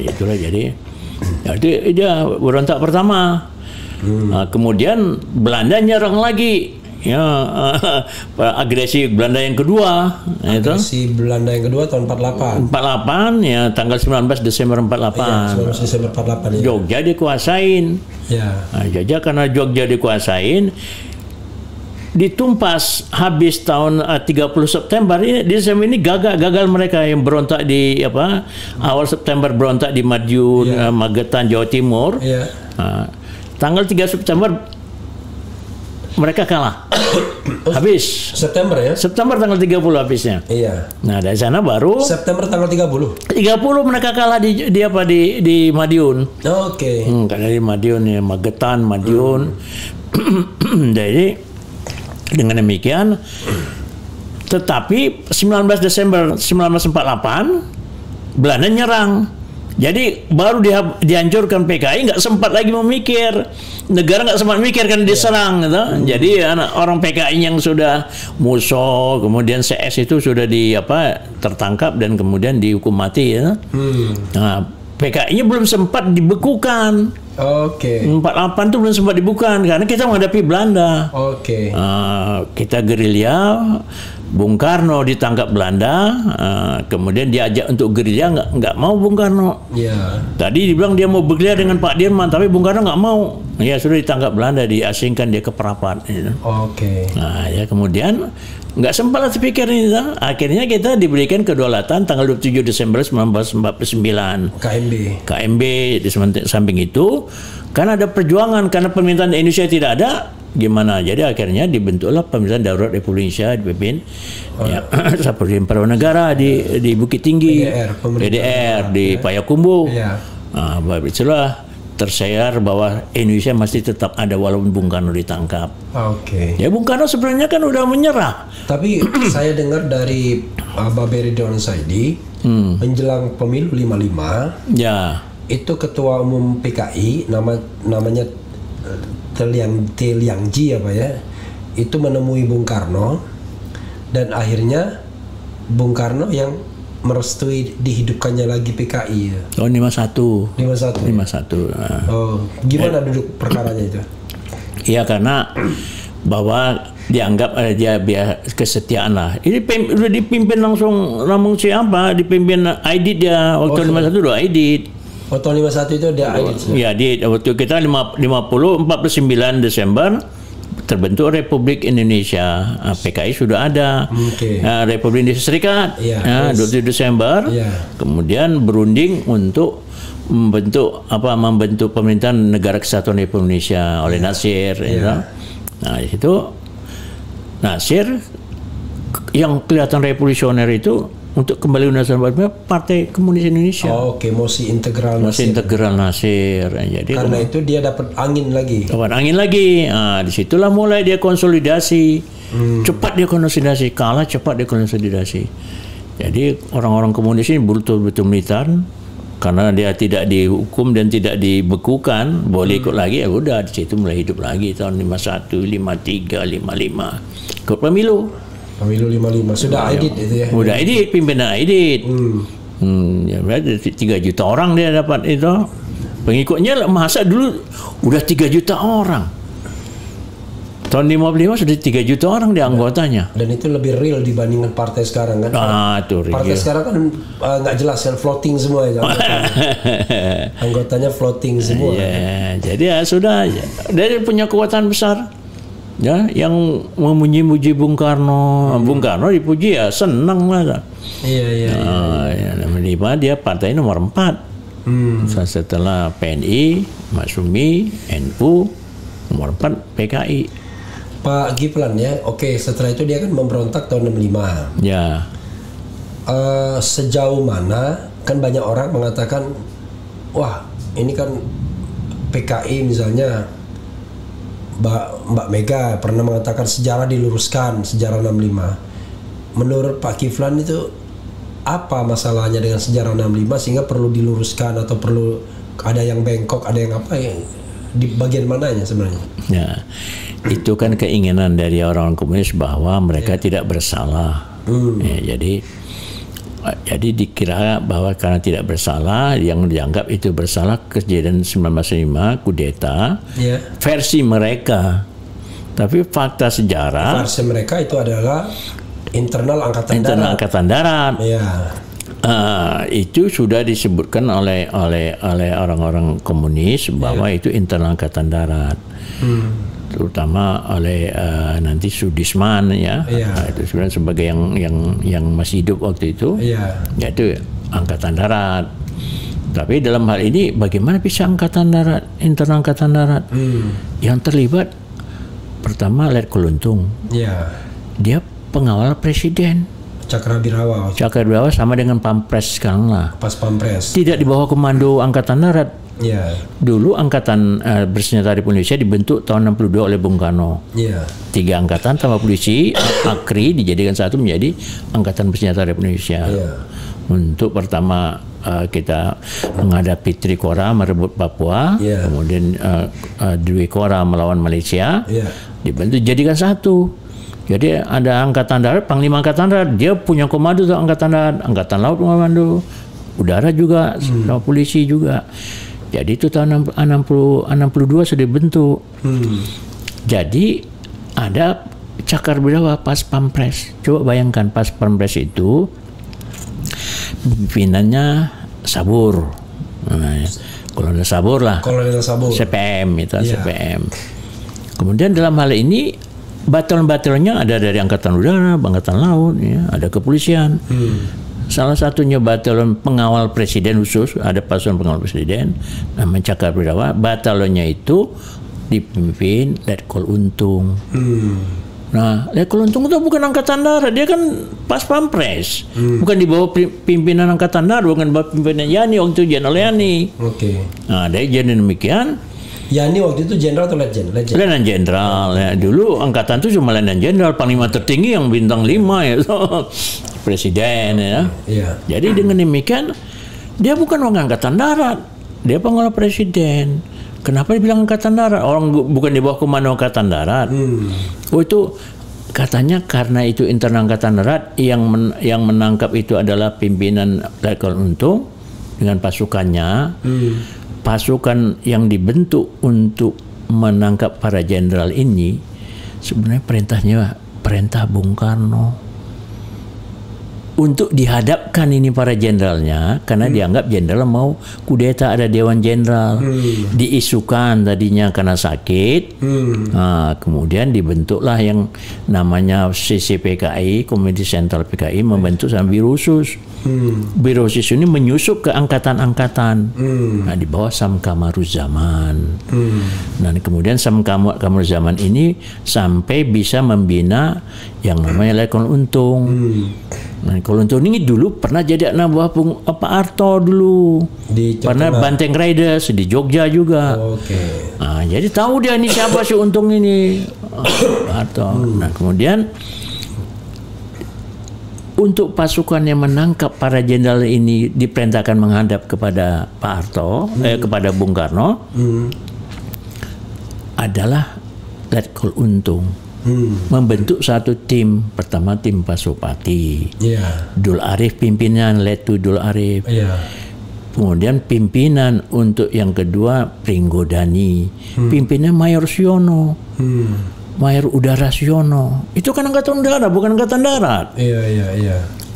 Itulah jadi dia berontak pertama. Kemudian Belanda nyerang lagi. Agresi Belanda yang kedua. Agresi Belanda yang kedua tahun 48. 48 ya, tanggal 19 Desember 48. 19 Desember 48 ya. Jogja dikuasain. Ya. Jogja karena Jogja dikuasain, ditumpas habis tahun 30 September ini. Di Desember ini gagal mereka yang berontak di awal September berontak di Madiun, Magetan, Jawa Timur. Tanggal 3 September mereka kalah. Habis. September ya? September tanggal 30 habisnya. Iya. Nah, dari sana baru September tanggal 30. 30 mereka kalah di Madiun. Oke. Karena di Madiun ya, Magetan, Madiun. Jadi dengan demikian, tetapi 19 Desember 1948 Belanda nyerang. Jadi baru dihancurkan PKI, nggak sempat lagi memikir, negara nggak sempat mikir kan diserang, gitu. Jadi orang PKI yang sudah musuh, kemudian CS itu sudah tertangkap dan kemudian dihukum mati, ya. Nah, PKI-nya belum sempat dibekukan. Oke. 48 itu belum sempat dibekukan karena kita menghadapi Belanda. Oke. Kita gerilya. Bung Karno ditangkap Belanda, kemudian diajak untuk gerilya, nggak mau Bung Karno. Tadi dibilang dia mau bergerilya dengan Pak Dirman, tapi Bung Karno nggak mau. Ya sudah ditangkap Belanda, diasingkan dia ke Perapat. Oke. Nah, ya kemudian nggak sempat lah terpikir ini. Akhirnya kita diberikan kedaulatan tanggal 27 Desember 1949. KMB di samping itu, karena ada perjuangan, karena pemerintahan Indonesia tidak ada. Gimana? Jadi akhirnya dibentuklah pemerintahan darurat Republik Indonesia dipimpin seperti Negara di Bukit Tinggi, PDR di Payakumbuh. Itulah tersiar bahwa Indonesia masih tetap ada walaupun Bung Karno ditangkap. Ya Bung Karno sebenarnya kan udah menyerah. Tapi saya dengar dari Baberi Ridwan Saidi menjelang pemilu 55. Itu ketua umum PKI namanya Teliangji itu menemui Bung Karno dan akhirnya Bung Karno yang merestui dihidupkannya lagi PKI. Tahun 51. Gimana duduk perkaranya itu? Iya, karena bahwa dianggap dia kesetiaan lah. Ini udah dipimpin langsung dipimpin Aidit dia waktu 51 udah Aidit. Tahun 51 itu ada Aidit. Ya, waktu kita 49 Desember terbentuk Republik Indonesia. PKI sudah ada. Republik Indonesia Serikat 27 Desember. Kemudian berunding untuk membentuk pemerintahan Negara Kesatuan Republik Indonesia oleh Nasir. Nah, di situ Nasir yang kelihatan revolusioner itu untuk kembali Undang Partai Komunis Indonesia. Mosi integral Nasir. Mosi integral Nasir. Jadi karena itu dia dapat angin lagi. Nah, disitulah mulai dia konsolidasi. Cepat dia konsolidasi, kalah cepat dia konsolidasi. Jadi orang-orang komunis ini betul-betul militan. Karena dia tidak dihukum dan tidak dibekukan, boleh ikut lagi, ya udah di situ mulai hidup lagi tahun 51, 53, 55. Ikut pemilu 55 sudah Aidit itu ya. Udah Aidit, pimpinan Aidit. Ya berarti 3 juta orang dia dapat itu. Pengikutnya masa dulu udah 3 juta orang. Tahun 55 sudah 3 juta orang di anggotanya. Dan itu lebih real dibandingkan partai sekarang kan. Itu real. Partai sekarang kan nggak jelas kan, floating semua ya. Anggotanya floating semua. Jadi ya sudah. Dia punya kekuatan besar. Ya, yang memuji-muji Bung Karno. Bung Karno dipuji ya senang lah. Dia partai nomor 4. Setelah PNI, Masyumi, NU, nomor 4 PKI. Pak Kiflan ya, setelah itu dia kan memberontak tahun 65. Ya. Sejauh mana, kan banyak orang mengatakan, wah ini kan PKI misalnya, Mbak Mega pernah mengatakan sejarah diluruskan, sejarah 65. Menurut Pak Kiflan itu apa masalahnya dengan sejarah 65 sehingga perlu diluruskan atau perlu ada yang bengkok, ada yang apa ya? Di bagian mananya sebenarnya? Ya, itu kan keinginan dari orang komunis bahwa mereka tidak bersalah. Jadi dikira bahwa karena tidak bersalah, yang dianggap itu bersalah kejadian 1905 kudeta versi mereka. Tapi fakta sejarah versi mereka itu adalah internal angkatan darat. Itu sudah disebutkan oleh orang-orang komunis bahwa itu internal angkatan darat, terutama oleh nanti Sudisman itu sebenarnya sebagai yang masih hidup waktu itu, yaitu angkatan darat. Tapi dalam hal ini bagaimana bisa angkatan darat, internal angkatan darat yang terlibat? Pertama Letkol Untung, dia pengawal presiden. Cakrawirawa sama dengan Pampres sekarang lah. Pas Pampres. Tidak di bawah komando Angkatan Darat. Dulu Angkatan Bersenjata Republik Indonesia dibentuk tahun 62 oleh Bung Karno. 3 angkatan tambah polisi, AKRI dijadikan satu menjadi Angkatan Bersenjata Republik Indonesia. Untuk pertama kita menghadapi Trikora merebut Papua, kemudian Dwi Kora melawan Malaysia, dibentuk jadikan satu. Jadi ada Angkatan Darat, Panglima Angkatan Darat, dia punya komando tuh Angkatan Darat, Angkatan Laut komando, udara juga, sama polisi juga. Jadi itu tahun 62 sudah dibentuk. Jadi ada Cakrawirawa pas Pampres. Coba bayangkan pas Pampres itu pimpinannya Sabur. Kolonel Sabur lah. CPM itu, CPM. Kemudian dalam hal ini batalon-batalonnya ada dari Angkatan Udara, Angkatan Laut, ada kepolisian. Salah satunya batalon pengawal presiden khusus, ada pasukan pengawal presiden, namanya Cakrawirawa. Batalonnya itu dipimpin Letkol Untung. Nah, Letkol Untung itu bukan Angkatan Darat, dia kan pas Pampres, bukan di bawah pimpinan Angkatan Darat, bukan di bawah pimpinan Yani waktu itu, Jenderal Yani. Nah, dari jadi demikian. Yani waktu itu jenderal atau letjen? Letnan jenderal. Ya. Dulu angkatan itu cuma letnan jenderal, panglima tertinggi yang bintang 5 ya. Presiden ya. Jadi dengan demikian dia bukan orang angkatan darat, dia pengawal presiden. Kenapa dibilang angkatan darat? Orang bukan di bawah komando angkatan darat. Itu katanya karena itu internal angkatan darat yang menangkap itu adalah pimpinan Letkol Untung dengan pasukannya. Pasukan yang dibentuk untuk menangkap para jenderal ini sebenarnya perintah Bung Karno. untuk dihadapkan ini para jenderalnya karena dianggap jenderal mau kudeta, ada dewan jenderal diisukan tadinya karena sakit. Nah, kemudian dibentuklah yang namanya CCPKI, Komite Sentral PKI, membentuk sama Biro Khusus. Biro Khusus ini menyusup ke angkatan-angkatan. Nah, di bawah Sam Kamaruzaman. Nah, kemudian Sam Kamaruzaman ini sampai bisa membina yang namanya Lekon Untung. Nah, kalau untuk ini dulu pernah jadi anak buah Pak Harto dulu. Pernah Banteng Riders di Jogja juga. Nah, jadi tahu dia ini siapa si Untung ini. Pak Harto. Nah, kemudian untuk pasukan yang menangkap para jenderal ini diperintahkan menghadap kepada Pak Harto, kepada Bung Karno, adalah Letkol Untung. Membentuk satu tim. Pertama tim Pasopati, Dul Arif pimpinan, Letu Dul Arif. Kemudian pimpinan untuk yang kedua Pringgodani, pimpinan Mayor Siono, Mayor Udara Siono. Itu kan angkatan udara, bukan angkatan darat.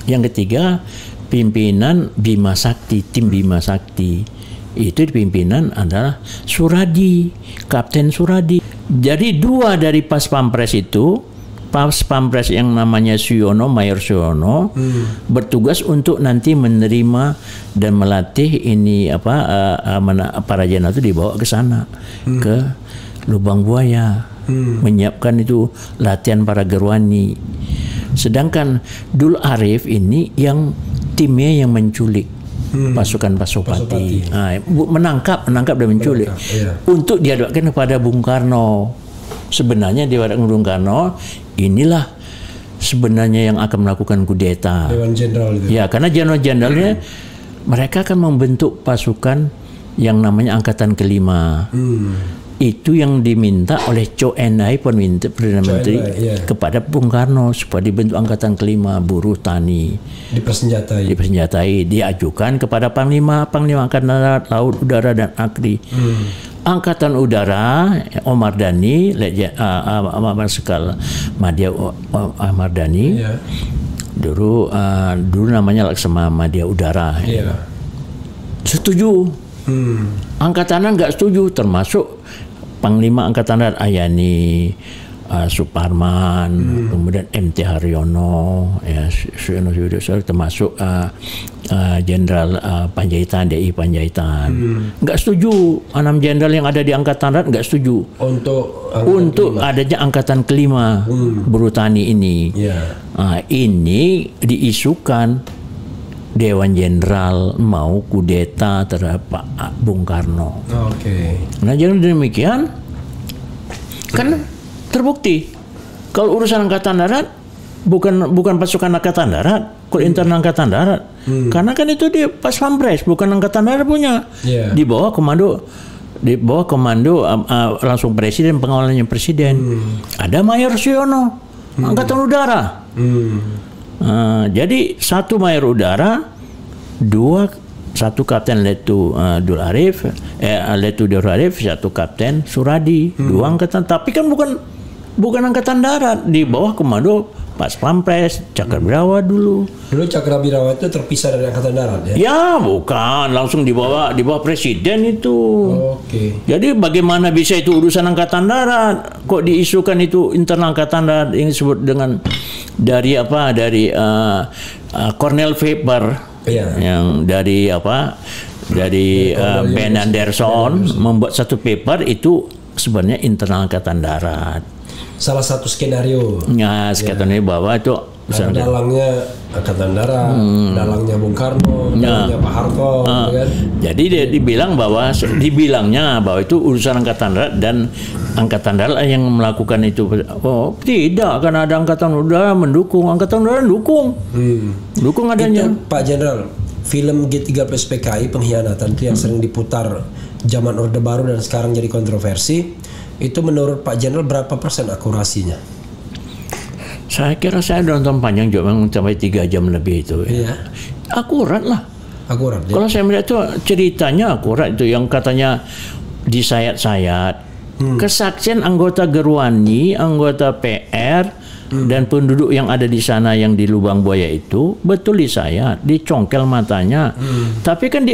Yang ketiga pimpinan Bima Sakti, tim Bima Sakti. Itu pimpinan adalah Suradi, Kapten Suradi. Jadi dua dari Pas Pampres itu, Pas Pampres yang namanya Siono, Mayor Siono, bertugas untuk nanti menerima dan melatih ini para jenderal itu dibawa ke sana, ke Lubang Buaya, menyiapkan itu latihan para gerwani. Sedangkan Dul Arif ini yang timnya yang menculik pasukan Pasopati. Nah, menangkap dan menculik untuk dihadapkan kepada Bung Karno. Sebenarnya dihadapkan Bung Karno, inilah sebenarnya yang akan melakukan kudeta. Dewan Jenderal itu. Ya, karena jenderal-jenderalnya mereka akan membentuk pasukan yang namanya Angkatan Kelima. Itu yang diminta oleh Chou Enlai, Perdana Menteri, kepada Bung Karno supaya dibentuk Angkatan Kelima, buruh tani. Dipersenjatai, diajukan kepada Panglima Angkatan Darat, Laut, Udara, dan Agri. Angkatan Udara, Omar Dhani, Marsikal Madya Omar Dhani, dulu namanya Laksma Madya Udara. Setuju. Angkatan nggak setuju, termasuk Panglima Angkatan Darat Ayani, Suparman, kemudian MT Haryono, Suyono Suyono, termasuk Jenderal Panjaitan, DI Panjaitan. Nggak setuju, 6 jenderal yang ada di Angkatan Darat nggak setuju untuk adanya Angkatan Kelima, buruh tani ini. Ini diisukan Dewan Jenderal mau kudeta terhadap Pak Bung Karno. Nah, jangan demikian, kan terbukti kalau urusan Angkatan Darat bukan pasukan Angkatan Darat, kalau internal Angkatan Darat, karena kan itu dia Pas Pampres, bukan Angkatan Darat punya. Di bawah komando langsung presiden, pengawalannya presiden. Ada Mayor Siono, Angkatan Udara. Jadi satu Mayor Udara, satu Kapten Letu Dul Arif, satu Kapten Suradi, 2 angkatan. Tapi kan bukan Angkatan Darat, di bawah komando Pas Pampres, Cakrawirawa dulu. Dulu Cakrawirawa itu terpisah dari Angkatan Darat ya? Ya, bukan, langsung di bawah presiden itu. Jadi bagaimana bisa itu urusan Angkatan Darat? Kok diisukan itu internal Angkatan Darat yang disebut dengan dari Cornell Paper, yang dari Ben Anderson membuat satu paper itu sebenarnya internal Angkatan Darat. Salah satu skenario. Ya, skenario bahwa itu dalangnya Angkatan Darat, dalangnya Bung Karno, dalangnya Pak Harto, kan? Jadi dia dibilangnya bahwa itu urusan Angkatan Darat dan Angkatan Darat yang melakukan itu. Oh, tidak, karena ada Angkatan Udara mendukung, Angkatan Udara dukung adanya. Itu, Pak Jenderal, film G13 PKI Pengkhianatan itu yang sering diputar zaman Orde Baru dan sekarang jadi kontroversi. Itu menurut Pak Jenderal berapa persen akurasinya? Saya kira saya nonton panjang juga sampai 3 jam lebih itu. Akurat lah. Akurat. Kalau saya melihat itu ceritanya akurat, itu yang katanya disayat-sayat. Kesaksian anggota Gerwani, anggota PR, dan penduduk yang ada di sana yang di Lubang Buaya itu betul disayat, dicongkel matanya. Tapi kan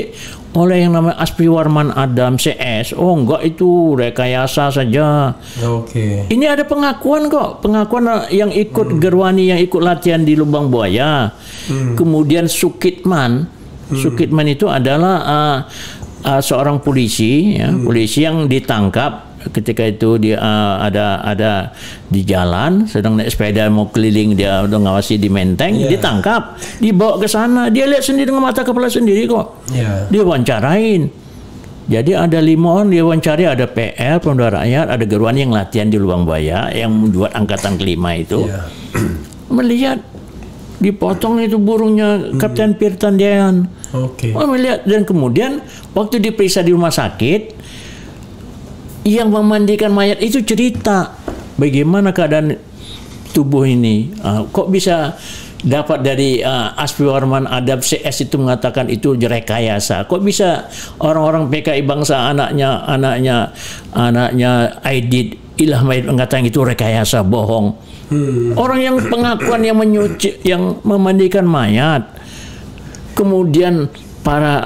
oleh yang namanya Aspi Warman Adam CS, oh enggak, itu rekayasa saja. Ini ada pengakuan kok, pengakuan yang ikut Gerwani, yang ikut latihan di Lubang Buaya. Kemudian Sukitman itu adalah seorang polisi, ya, polisi yang ditangkap ketika itu dia ada di jalan sedang naik sepeda mau keliling, dia udah ngawasi di Menteng, ditangkap, dibawa ke sana, dia lihat sendiri dengan mata kepala sendiri kok. Dia wawancarain. Jadi ada 5 orang dia wawancari, ada PR, Pemuda Rakyat, ada Gerwani yang latihan di Lubang Buaya yang membuat angkatan kelima itu. Melihat dipotong itu burungnya Kapten Pirtandian. Melihat, dan kemudian waktu diperiksa di rumah sakit, yang memandikan mayat itu cerita bagaimana keadaan tubuh ini. Kok bisa dapat dari Aspi Warman Adab CS itu mengatakan itu rekayasa? Kok bisa orang-orang PKI Bangsa, anaknya Aidit Ilah Mayit mengatakan itu rekayasa, bohong? Orang yang pengakuan yang menyuci, yang memandikan mayat, kemudian para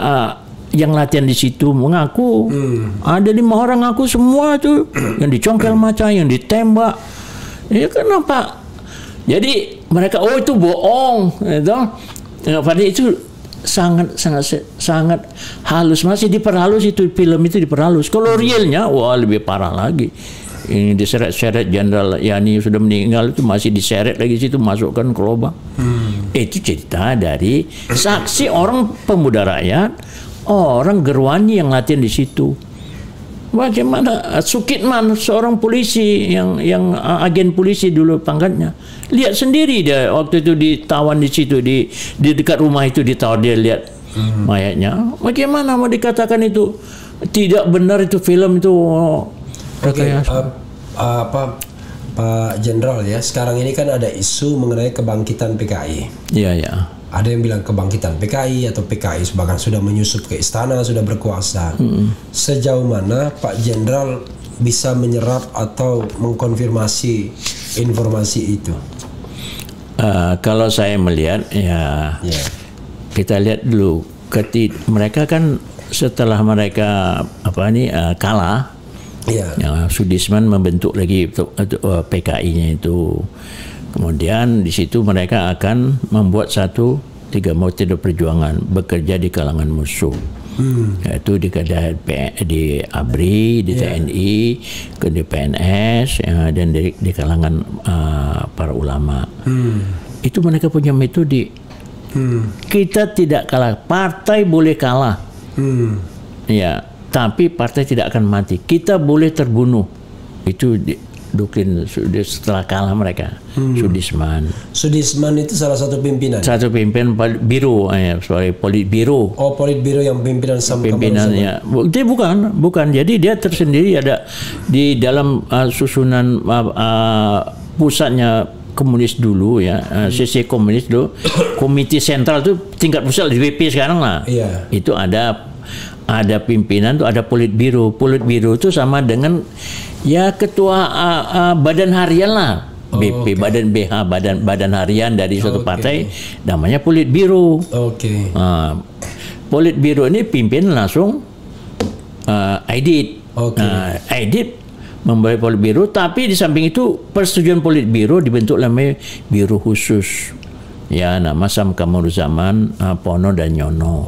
yang latihan di situ mengaku, ada 5 orang ngaku semua itu yang dicongkel mata, yang ditembak. Ya kenapa? Jadi mereka itu bohong, gitu. Ya, pada itu sangat halus, masih diperhalus itu, film itu diperhalus. Kalau realnya wah lebih parah lagi. Ini diseret-seret, Jenderal Yani sudah meninggal itu masih diseret lagi situ, masukkan ke lubang. Itu cerita dari saksi orang Pemuda Rakyat, orang Gerwani yang latihan di situ. Bagaimana Sukitman, seorang polisi yang agen polisi dulu pangkatnya, lihat sendiri dia waktu itu ditawan di situ, di dekat rumah itu ditawan, dia lihat mayatnya. Bagaimana mau dikatakan itu tidak benar, itu film itu Pak Jenderal, ya, sekarang ini kan ada isu mengenai kebangkitan PKI. Iya. Ada yang bilang kebangkitan PKI atau PKI bahkan sudah menyusup ke istana, sudah berkuasa. Sejauh mana Pak Jenderal bisa menyerap atau mengkonfirmasi informasi itu? Kalau saya melihat, kita lihat dulu, mereka kan setelah mereka kalah, Sudisman membentuk lagi PKI-nya itu. Kemudian di situ mereka akan membuat 3 metode perjuangan, bekerja di kalangan musuh, yaitu di ABRI, di TNI, di PNS, dan di kalangan para ulama. Itu mereka punya metode. Kita tidak kalah, partai boleh kalah, tapi partai tidak akan mati. Kita boleh terbunuh. Itu doktrin setelah kalah mereka. Sudisman itu salah satu pimpinan. Satu pimpinan biro, politbiro. Oh, politbiro yang pimpinan pimpinannya. Dia bukan. Jadi dia tersendiri, ada di dalam susunan pusatnya komunis dulu, ya, sisi komunis dulu. Komite sentral itu tingkat pusat di BP sekarang lah. Itu ada pimpinan tuh, ada politbiro. Politbiro itu sama dengan ketua badan harian lah, BP, badan BH, badan harian dari suatu partai, namanya politbiro. Politbiro ini pimpin langsung Aidit. Aidit membawa politbiro, tapi di samping itu persetujuan politbiro dibentuk namanya biro khusus. Nama Sam Kamaruzzaman, Pono dan Nyono.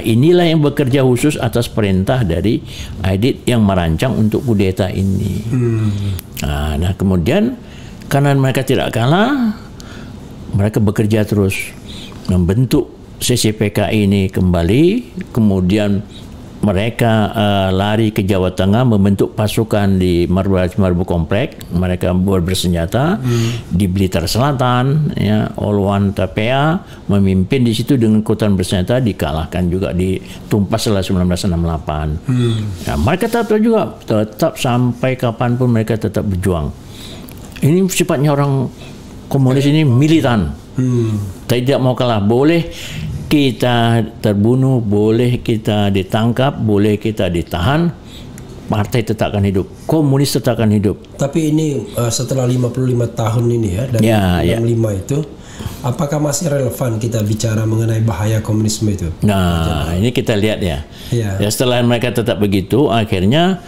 Inilah yang bekerja khusus atas perintah dari Aidit yang merancang untuk kudeta ini. Nah, kemudian karena mereka tidak kalah, mereka bekerja terus membentuk CCPKI ini kembali. Kemudian mereka lari ke Jawa Tengah, membentuk pasukan di Marbu Komplek. Mereka bersenjata di Blitar Selatan, Olwan Tapea memimpin di situ dengan kekuatan bersenjata, dikalahkan juga, ditumpas setelah 1968. Mereka tetap sampai kapanpun mereka tetap berjuang. Ini sifatnya orang komunis ini militan, tidak mau kalah. Boleh kita terbunuh, boleh kita ditangkap, boleh kita ditahan, partai tetap akan hidup, komunis tetap akan hidup. Tapi ini setelah 55 tahun ini ya dari 65 itu, apakah masih relevan kita bicara mengenai bahaya komunisme itu? Nah, ini kita lihat ya. Ya, setelah mereka tetap begitu, akhirnya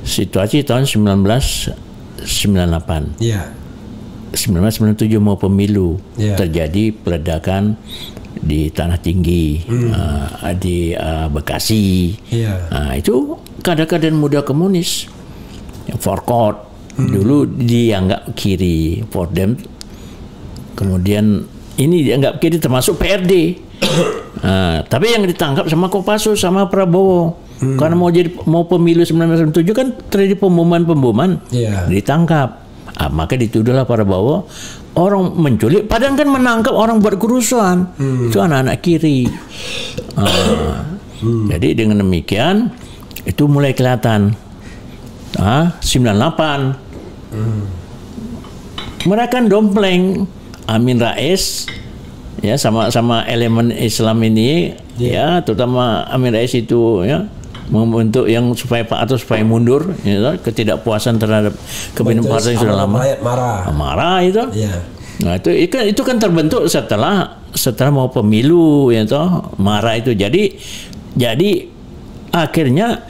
situasi tahun 1998. Ya. 1997 mau pemilu, terjadi peledakan di Tanah Tinggi, di Bekasi. Itu kader-kader muda komunis, Forkot, dulu dianggap kiri, Fordem, kemudian ini dianggap kiri termasuk PRD. Tapi yang ditangkap sama Kopassus sama Prabowo, karena mau pemilu 1997 kan terjadi pemboman, ditangkap. Maka dituduhlah Prabowo orang menculik, padahal kan menangkap orang buat kerusuhan. Itu anak-anak kiri. Jadi dengan demikian itu mulai kelihatan. 98 mereka dompleng Amin Rais ya, sama elemen Islam ini ya, terutama Amin Rais itu ya, membentuk yang supaya Pak Harto supaya mundur, ya, ketidakpuasan terhadap kepemimpinan partai yang sudah lama, marah itu. Nah itu kan terbentuk setelah mau pemilu, ya toh, marah itu. Jadi akhirnya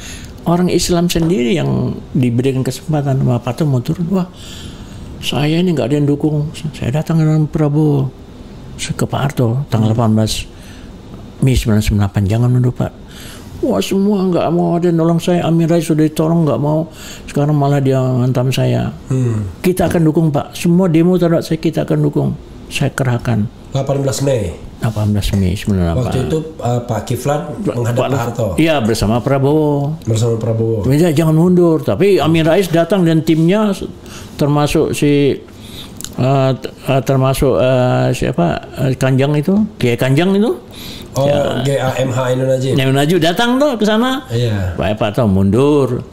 orang Islam sendiri yang diberikan kesempatan sama Pak Harto mau turun. Wah, saya ini nggak ada yang dukung, saya datang dengan Prabowo ke Pak Harto tanggal 18 Mei 1998, jangan mundur Pak. Wah, semua nggak mau ada nolong saya. Amin Rais sudah ditolong nggak mau, sekarang malah dia hantam saya. Kita akan dukung Pak, semua demo terhadap saya kita akan dukung, saya kerahkan. 18 Mei 1998. Waktu itu Pak Kiflan menghadap Pak Harto. Iya, bersama Prabowo. Jangan mundur. Tapi Amin Rais datang dan timnya termasuk siapa, Kanjang itu, Kiai Kanjang itu. GAMH Najib datang tuh ke sana. Pak Harto mundur.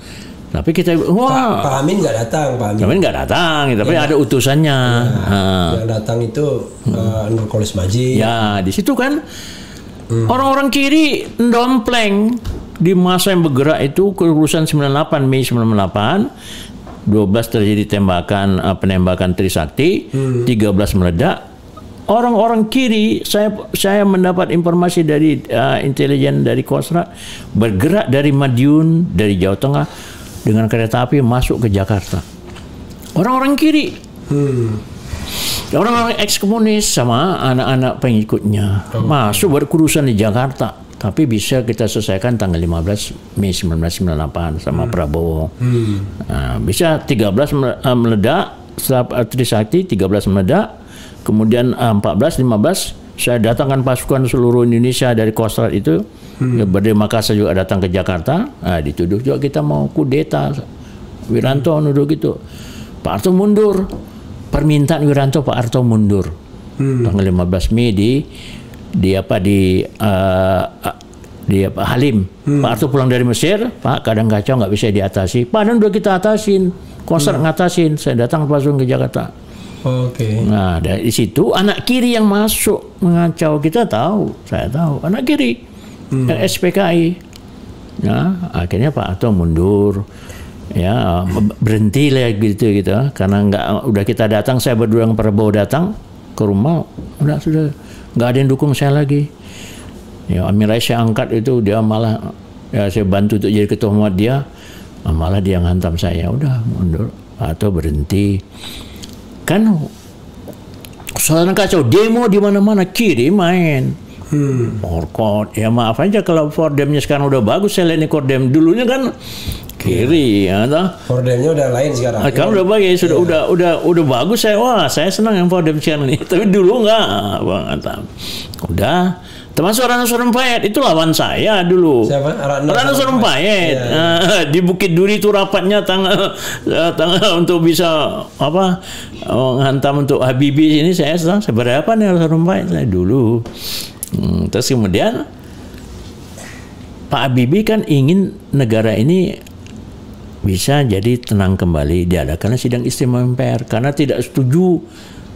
Tapi kita Pak Amin nggak datang, tapi ada utusannya. Yang datang itu Nurkolis Majid. Ya, di situ kan orang-orang kiri dompleng di masa yang bergerak itu, kerusuhan 98 Mei 98, 12 terjadi penembakan Trisakti, 13 meledak. Orang-orang kiri, saya mendapat informasi dari intelijen dari Kostrad, bergerak dari Madiun, dari Jawa Tengah dengan kereta api masuk ke Jakarta. Orang-orang kiri, orang-orang eks-komunis sama anak-anak pengikutnya masuk berkerusuhan di Jakarta. Tapi bisa kita selesaikan tanggal 15 Mei 1998 sama Prabowo. Bisa 13 meledak, Trisakti 13 meledak. Kemudian 14-15 saya datangkan pasukan seluruh Indonesia dari Kostrad itu, dari Makassar juga datang ke Jakarta. Dituduh juga kita mau kudeta. Wiranto nuduh gitu. Pak Harto mundur. Permintaan Wiranto Pak Harto mundur. Tanggal 15 Mei di Halim. Pak Harto pulang dari Mesir, Pak kadang kacau nggak bisa diatasi. Padahal udah kita atasin, Kostrad ngatasin. Saya datang langsung ke Jakarta. Nah, dari situ anak kiri yang masuk mengacau, saya tahu anak kiri, yang SPKI. Nah, akhirnya Pak Harto mundur, ya berhenti lah gitu, karena udah kita datang, saya berdua dengan Prabowo datang ke rumah, sudah nggak ada yang dukung saya lagi. Ya, Amin Rais saya angkat itu, dia malah saya bantu untuk jadi ketua Muhammadiyah, malah dia ngantam saya, udah mundur, atau berhenti. Kan soalnya kacau, demo di mana-mana, kiri main. Forkot, ya maaf aja kalau Fordemnya sekarang udah bagus, saya lihat ini Fordem dulunya kan kiri, ya toh. Fordemnya udah lain sekarang. Sekarang udah bagus, udah bagus, saya senang yang Fordem sekarang ini. Tapi dulu enggak, udah. Termasuk Rana Sarumpayat, itu lawan saya dulu. Siapa? Rana Sarumpayat. Di Bukit Duri itu rapatnya tanggal untuk bisa menghantam untuk Habibie ini, saya seberapa nih Rana Sarumpayat saya dulu. Terus kemudian Pak Habibie kan ingin negara ini bisa jadi tenang kembali, diadakanlah sidang istimewa MPR karena tidak setuju.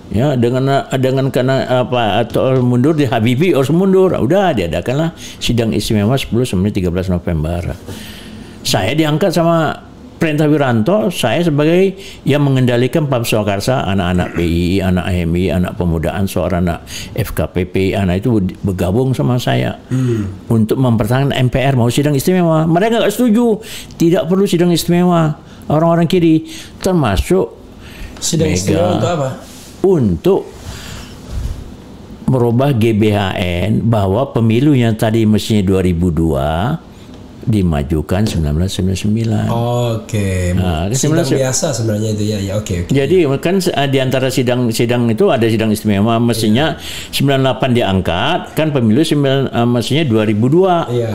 Ya, dengan karena atau mundur di Habibie harus mundur, udah diadakanlah sidang istimewa 10 sampai 13 November. Saya diangkat sama Perintah Wiranto, saya sebagai yang mengendalikan PAM Swakarsa, anak-anak PI, anak HMI, anak Pemuda Ansor, anak FKPP, anak itu bergabung sama saya untuk mempertahankan MPR mau sidang istimewa. Mereka nggak setuju, tidak perlu sidang istimewa. Orang-orang kiri, termasuk Sidang istimewa untuk apa? Untuk merubah GBHN bahwa pemilu yang tadi mestinya 2002 dimajukan 1999. Oke. Sidang biasa sebenarnya itu ya. Oke. Jadi kan di antara sidang itu ada sidang istimewa, mestinya 98 diangkat, kan pemilu mestinya 2002. Iya.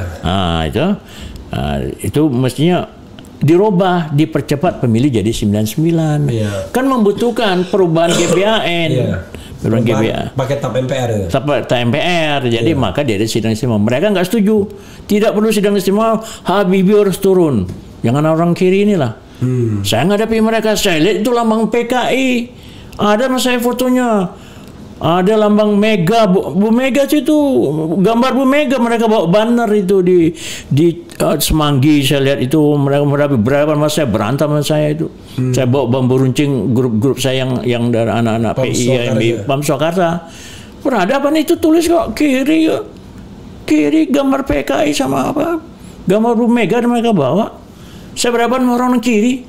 Itu mestinya dirubah, dipercepat pemilu jadi 99. Iya. Kan membutuhkan perubahan GBHN. Iya. Pakai TAP MPR. TAP MPR. Jadi maka dia ada sidang istimewa. Mereka nggak setuju. Tidak perlu sidang istimewa. Habibie harus turun. Jangan orang kiri inilah. Saya ngadapi mereka. Saya lihat itu lambang PKI. Ada mas saya fotonya. Ada lambang Mega, Bu Mega itu gambar Bu Mega, mereka bawa banner itu di Semanggi. Saya lihat itu mereka berapa mas saya berantem sama saya itu. Saya bawa bambu runcing grup saya yang dari anak-anak PI, PAM Swakarsa. Peradaban itu tulis kok kiri gambar PKI sama apa? Gambar Bu Mega mereka bawa. Saya berhadapan sama orang kiri.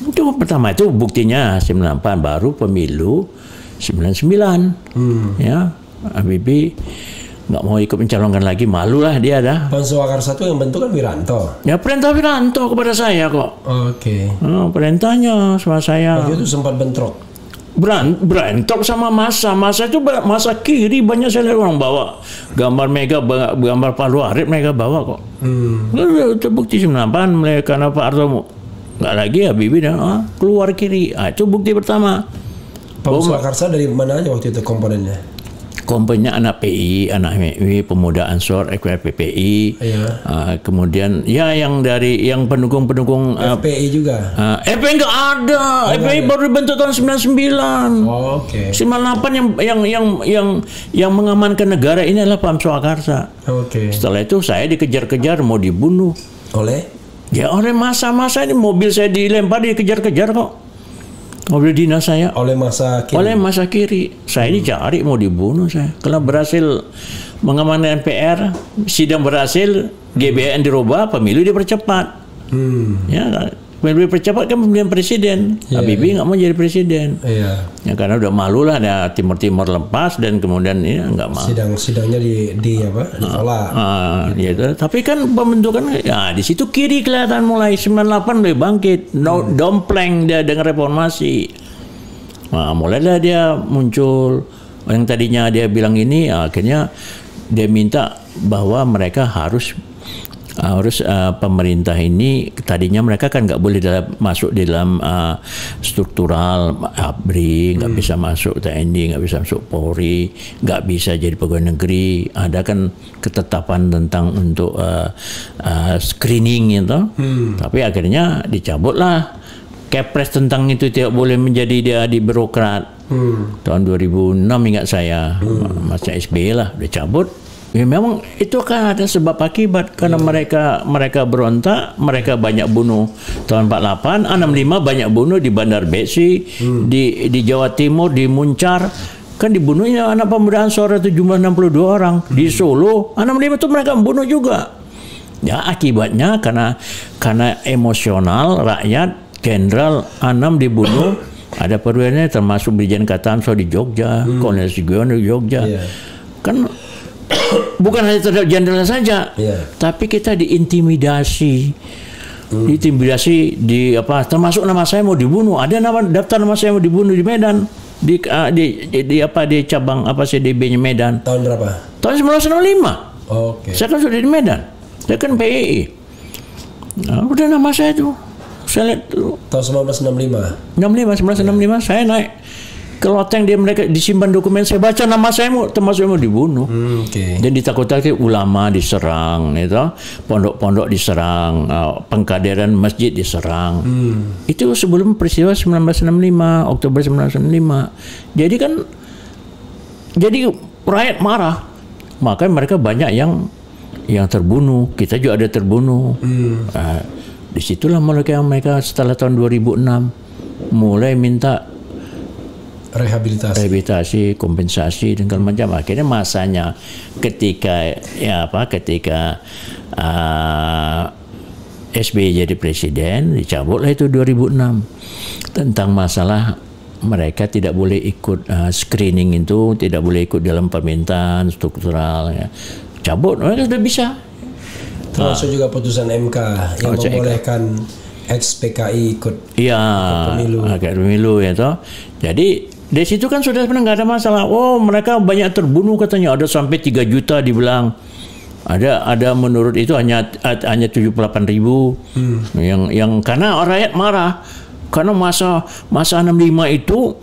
Itu pertama itu buktinya 98 baru pemilu 99. Ya, Habibie nggak mau ikut mencalonkan lagi, malulah dia dah. PAM Swakarsa itu yang bentuk kan Wiranto. Ya perintah Wiranto kepada saya kok. Oke. Perintahnya sama saya. Waktu itu sempat bentrok. Berantok sama masa itu masa kiri, banyak saya lihat orang bawa gambar Mega, gambar Palu Arif mereka bawa kok. Itu bukti 98 mereka karena Pak Harto nggak lagi Habibie dah keluar kiri. Itu bukti pertama. PAM Swakarsa dari mana aja waktu itu komponennya? Komponennya anak PI, anak HMI, Pemuda Ansor, FKPPI. Iya. Kemudian ya yang pendukung FPI juga. FPI nggak ada. FPI baru dibentuk tahun 99. Oke. 98 yang mengamankan negara ini adalah PAM Swakarsa. Oke. Setelah itu saya dikejar-kejar mau dibunuh. Oleh masa-masa ini, mobil saya dilempar, dikejar-kejar kok. Mobil dinas saya oleh masa kiri. Saya dicari mau dibunuh saya. Kalau berhasil mengamankan MPR, sidang berhasil, GBHN dirubah, pemilu dipercepat. Ya, pemilu dipercepat kan pemilihan presiden. Habibie nggak mau jadi presiden. Ya karena udah malu lah, ada Timur lepas dan kemudian ini nggak mau. Sidangnya ditolak. Gitu. Tapi kan pembentukan ya di situ kiri kelihatan mulai 98 mulai bangkit, dompleng dia dengan reformasi. Mulailah dia muncul yang tadinya dia bilang ini, akhirnya dia minta bahwa mereka harus pemerintah ini, tadinya mereka kan nggak boleh masuk di dalam struktural ABRI, nggak bisa masuk TNI, nggak bisa masuk Polri, nggak bisa jadi pegawai negeri. Ada kan ketetapan tentang untuk screening itu. Tapi akhirnya dicabutlah Kepres tentang itu, tidak boleh menjadi dia di birokrat. Tahun 2006 ingat saya, masa SBY lah udah cabut. Ya memang itu kan ada sebab akibat karena mereka berontak, mereka banyak bunuh tahun 48, 65 banyak bunuh di Bandar Besi, di Jawa Timur, di Muncar. Kan dibunuhnya anak Pemuda Ansor itu jumlah 62 orang. Di Solo 65 itu mereka membunuh juga. Ya akibatnya karena emosional rakyat, Jenderal Anam dibunuh, ada perwira termasuk Brigjen Katanso di Jogja, Kolonel Sugiono di Jogja. Kan bukan hanya terhadap jenderal saja, tapi kita diintimidasi, termasuk nama saya mau dibunuh. Ada daftar nama saya mau dibunuh di Medan, di cabang CDB-nya Medan. Tahun berapa? Tahun 1965. Oke. Saya kan sudah di Medan, saya kan PII. Udah nama saya itu, saya lihat tuh. Tahun 1965 saya naik ke loteng, mereka disimpan dokumen, saya baca nama saya termasuk mau dibunuh. Dan ditakut-takuti, ulama diserang, itu pondok-pondok diserang, pengkaderan masjid diserang. Itu sebelum peristiwa 1965, Oktober 1965. Jadi rakyat marah, maka mereka banyak yang yang terbunuh, kita juga ada terbunuh. Disitulah mereka setelah tahun 2006 mulai minta rehabilitasi, kompensasi dan segala macam. Akhirnya masanya ketika SBY jadi presiden, dicabutlah itu 2006 tentang masalah mereka tidak boleh ikut screening itu, tidak boleh ikut dalam permintaan struktural. Ya. Cabut, mereka sudah bisa. Termasuk juga putusan MK yang membolehkan ex-PKI ikut pemilu ya toh. Jadi dari situ kan sudah sebenarnya nggak ada masalah. Oh, mereka banyak terbunuh katanya, ada sampai 3 juta dibilang. Ada menurut itu hanya 78.000 yang karena rakyat marah karena masa 65 itu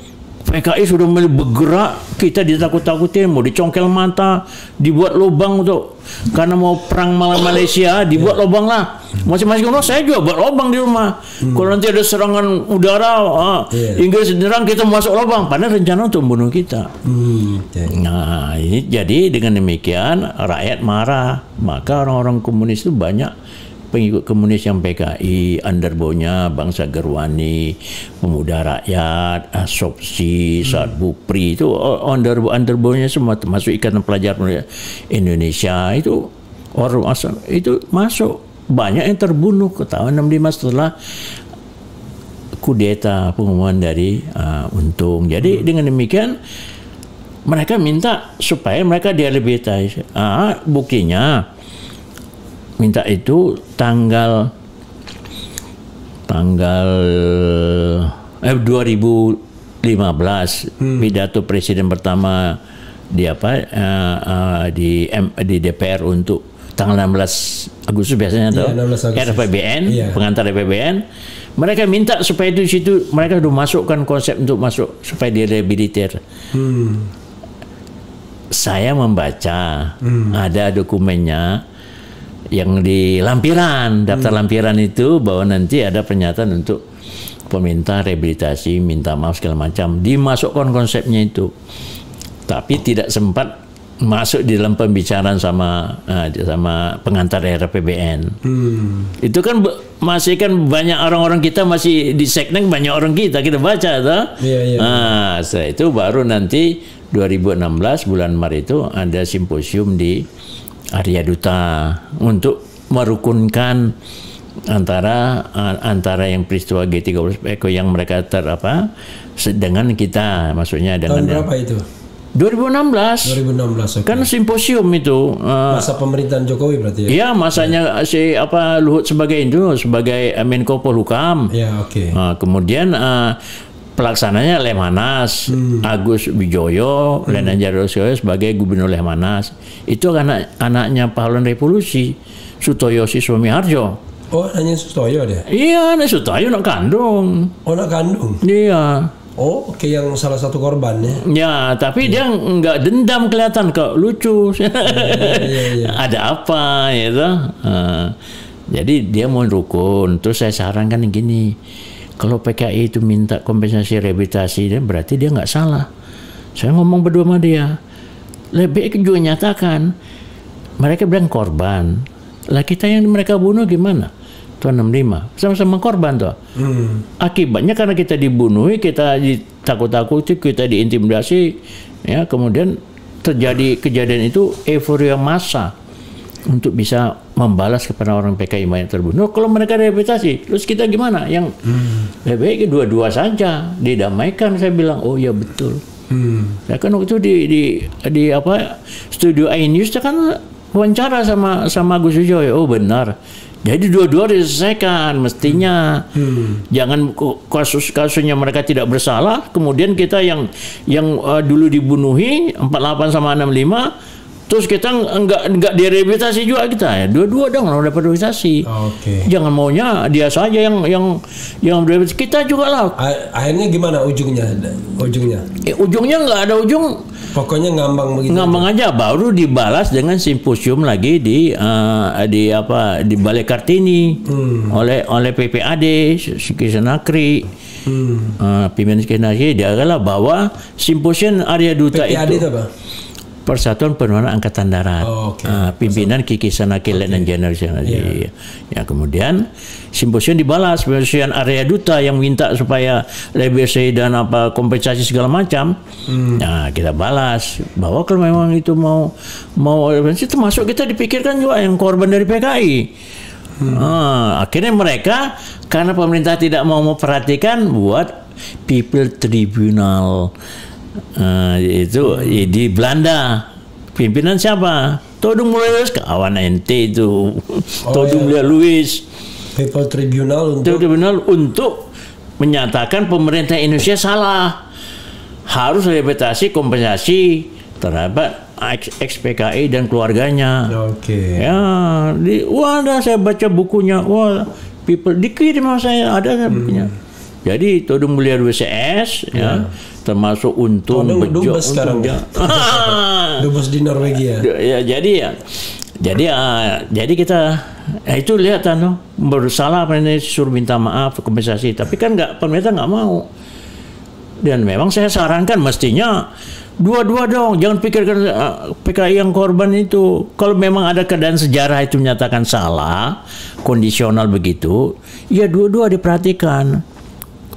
PKI sudah mulai bergerak, kita ditakut-takutin, mau dicongkel mata, dibuat lubang untuk karena mau perang Malaysia, dibuat lubang lah. Masing-masing rumah saya juga buat lubang di rumah. Kalau nanti ada serangan udara, Inggris nyerang, kita masuk lubang. Padahal rencana untuk membunuh kita. Nah, ini jadi dengan demikian rakyat marah, maka orang-orang komunis itu banyak pengikut komunis yang PKI, Underbow-nya Bangsa Gerwani, Pemuda Rakyat, Sopsi, Saat Bupri, itu Underbow-nya semua termasuk Ikatan Pelajar Indonesia itu itu masuk. Banyak yang terbunuh ke tahun 65 setelah kudeta pengumuman dari Untung. Jadi dengan demikian mereka minta supaya mereka direhabilitasi. Buktinya minta itu tanggal 2015 pidato presiden pertama di DPR untuk tanggal 16 Agustus biasanya atau RPBN, pengantar RPBN. Mereka minta supaya itu di situ mereka sudah masukkan konsep untuk masuk supaya direhabilitir. Saya membaca ada dokumennya yang di lampiran, daftar lampiran itu bahwa nanti ada pernyataan untuk peminta rehabilitasi, minta maaf segala macam, dimasukkan konsepnya itu, tapi tidak sempat masuk di dalam pembicaraan sama pengantar RPBN. Itu kan masih kan banyak orang-orang kita masih di seknek, banyak orang kita baca toh. Setelah itu baru nanti 2016 bulan Maret itu ada simposium di Arya Duta untuk merukunkan antara yang peristiwa G30 yang mereka dengan kita, maksudnya dengan tahun berapa itu? 2016. Kan simposium itu masa pemerintahan Jokowi berarti ya? Iya, masanya Luhut sebagai Menko Polhukam. Kemudian pelaksananya Lemhanas, Agus Wijoyo, Lenan Jarosjoyo sebagai Gubernur Lemhanas. Itu anaknya pahlawan revolusi, Sutoyo Sumiharjo. Oh, anaknya Sutoyo dia? Iya, anak Sutoyo nak kandung. Oh, nak kandung? Iya. Oh, oke, yang salah satu korbannya. Ya, tapi dia nggak dendam, kelihatan kok lucu. Ada apa gitu. Jadi dia mau rukun. Terus saya sarankan gini. Kalau PKI itu minta kompensasi rehabilitasi, berarti dia nggak salah. Saya ngomong berdua sama dia. Lebih juga nyatakan, mereka bilang korban. Lah kita yang mereka bunuh gimana? Tahun 65, sama-sama korban tuh. Akibatnya karena kita dibunuhi, kita ditakut-takuti, kita diintimidasi, ya kemudian terjadi kejadian itu euforia massa untuk bisa membalas kepada orang PKI banyak terbunuh. Kalau mereka rehabilitasi, terus kita gimana? Yang lebih baik dua-dua saja didamaikan. Saya bilang, oh ya betul. Ya kan waktu itu di studio iNews kan wawancara sama Agus Wijoyo. Oh benar. Jadi dua-dua diselesaikan mestinya. Jangan kasusnya mereka tidak bersalah, kemudian kita yang dulu dibunuhi 48 sama 65. Terus kita enggak direhabilitasi juga kita ya. Dua-dua dong dapat rehabilitasi. Jangan maunya dia saja yang berehabilitasi. Kita juga lah. Akhirnya gimana ujungnya? Ujungnya nggak ada ujung. Pokoknya ngambang begitu. Ngambang aja. Baru dibalas dengan simposium lagi di Balai Kartini oleh PPAD Sekisenakri. Pimpinan Sekisenakri dia adalah bahwa simposium Arya Duta PPAD itu apa? Persatuan Penerangan Angkatan Darat. Pimpinan Kiki Sanaki Letnan Jeneral Ya, kemudian simposium dibalas, simposium area duta yang minta supaya lebih dan apa kompensasi segala macam. Nah, kita balas bahwa kalau memang itu mau termasuk kita dipikirkan juga yang korban dari PKI. Akhirnya mereka karena pemerintah tidak mau memperhatikan buat People Tribunal. Itu di Belanda. Pimpinan siapa? Todung Mulya Luis, kawan ente itu. Todung Mulya Luis. People Tribunal untuk menyatakan pemerintah Indonesia salah. Harus rehabilitasi kompensasi terhadap ex-PKI dan keluarganya. Ya, saya baca bukunya. People dikirim sama saya, ada bukunya. Jadi Todung Mulya Luis CS ya, termasuk Untung Bejo sekarang Dubes di Norwegia. Jadi kita itu lihat bersalah suruh minta maaf kompensasi, tapi kan pemerintah nggak mau. Dan memang saya sarankan mestinya dua-dua dong, jangan pikirkan PKI yang korban itu. Kalau memang ada keadaan sejarah itu menyatakan salah, kondisional begitu, ya dua-dua diperhatikan.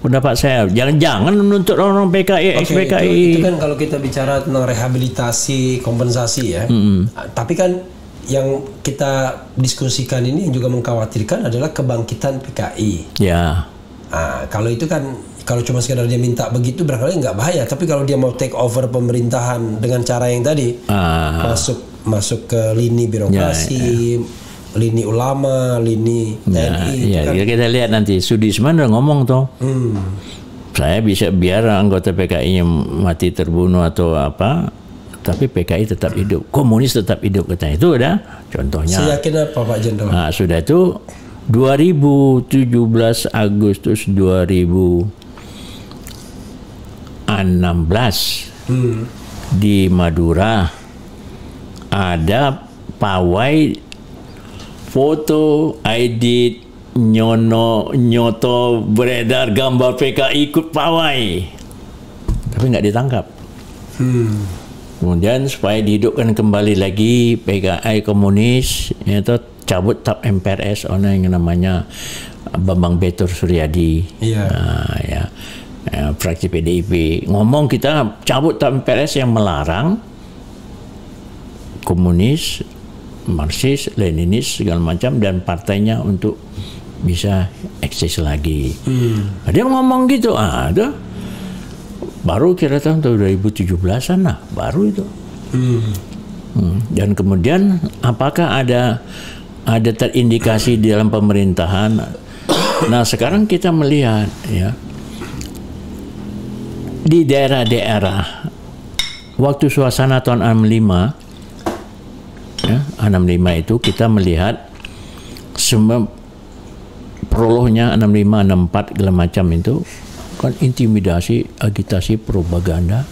Pendapat saya, jangan menuntut orang PKI, ex-PKI. Itu kan kalau kita bicara tentang rehabilitasi, kompensasi ya. Tapi kan yang kita diskusikan ini juga mengkhawatirkan adalah kebangkitan PKI. Ya. Kalau itu kan, kalau cuma sekedar dia minta begitu barangkali nggak bahaya. Tapi kalau dia mau take over pemerintahan dengan cara yang tadi, masuk ke lini birokrasi. Lini ulama, lini TNI. Ya, kita lihat nanti. Sudisman udah ngomong toh. Saya bisa biar anggota PKI-nya mati terbunuh atau apa, tapi PKI tetap hidup, komunis tetap hidup katanya. Itu udah contohnya. Saya yakin apa Pak Jenderal? Nah, sudah itu 2017 Agustus 2016 di Madura ada pawai foto, edit, nyoto beredar gambar PKI ikut pawai, tapi nggak ditangkap. Kemudian supaya dihidupkan kembali lagi PKI komunis, itu cabut TAP MPRS orang yang namanya Bambang Betur Suryadi, fraksi PDIP. Ngomong kita cabut TAP MPRS yang melarang komunis, Marxis, Leninis segala macam dan partainya untuk bisa eksis lagi. Dia ngomong gitu, baru kira tahun 2017-an lah, baru itu. Dan kemudian apakah ada terindikasi di dalam pemerintahan? Nah, sekarang kita melihat ya di daerah-daerah waktu suasana tahun 65 itu kita melihat semua prolognya 65, 64 segala macam itu kan intimidasi, agitasi, propaganda,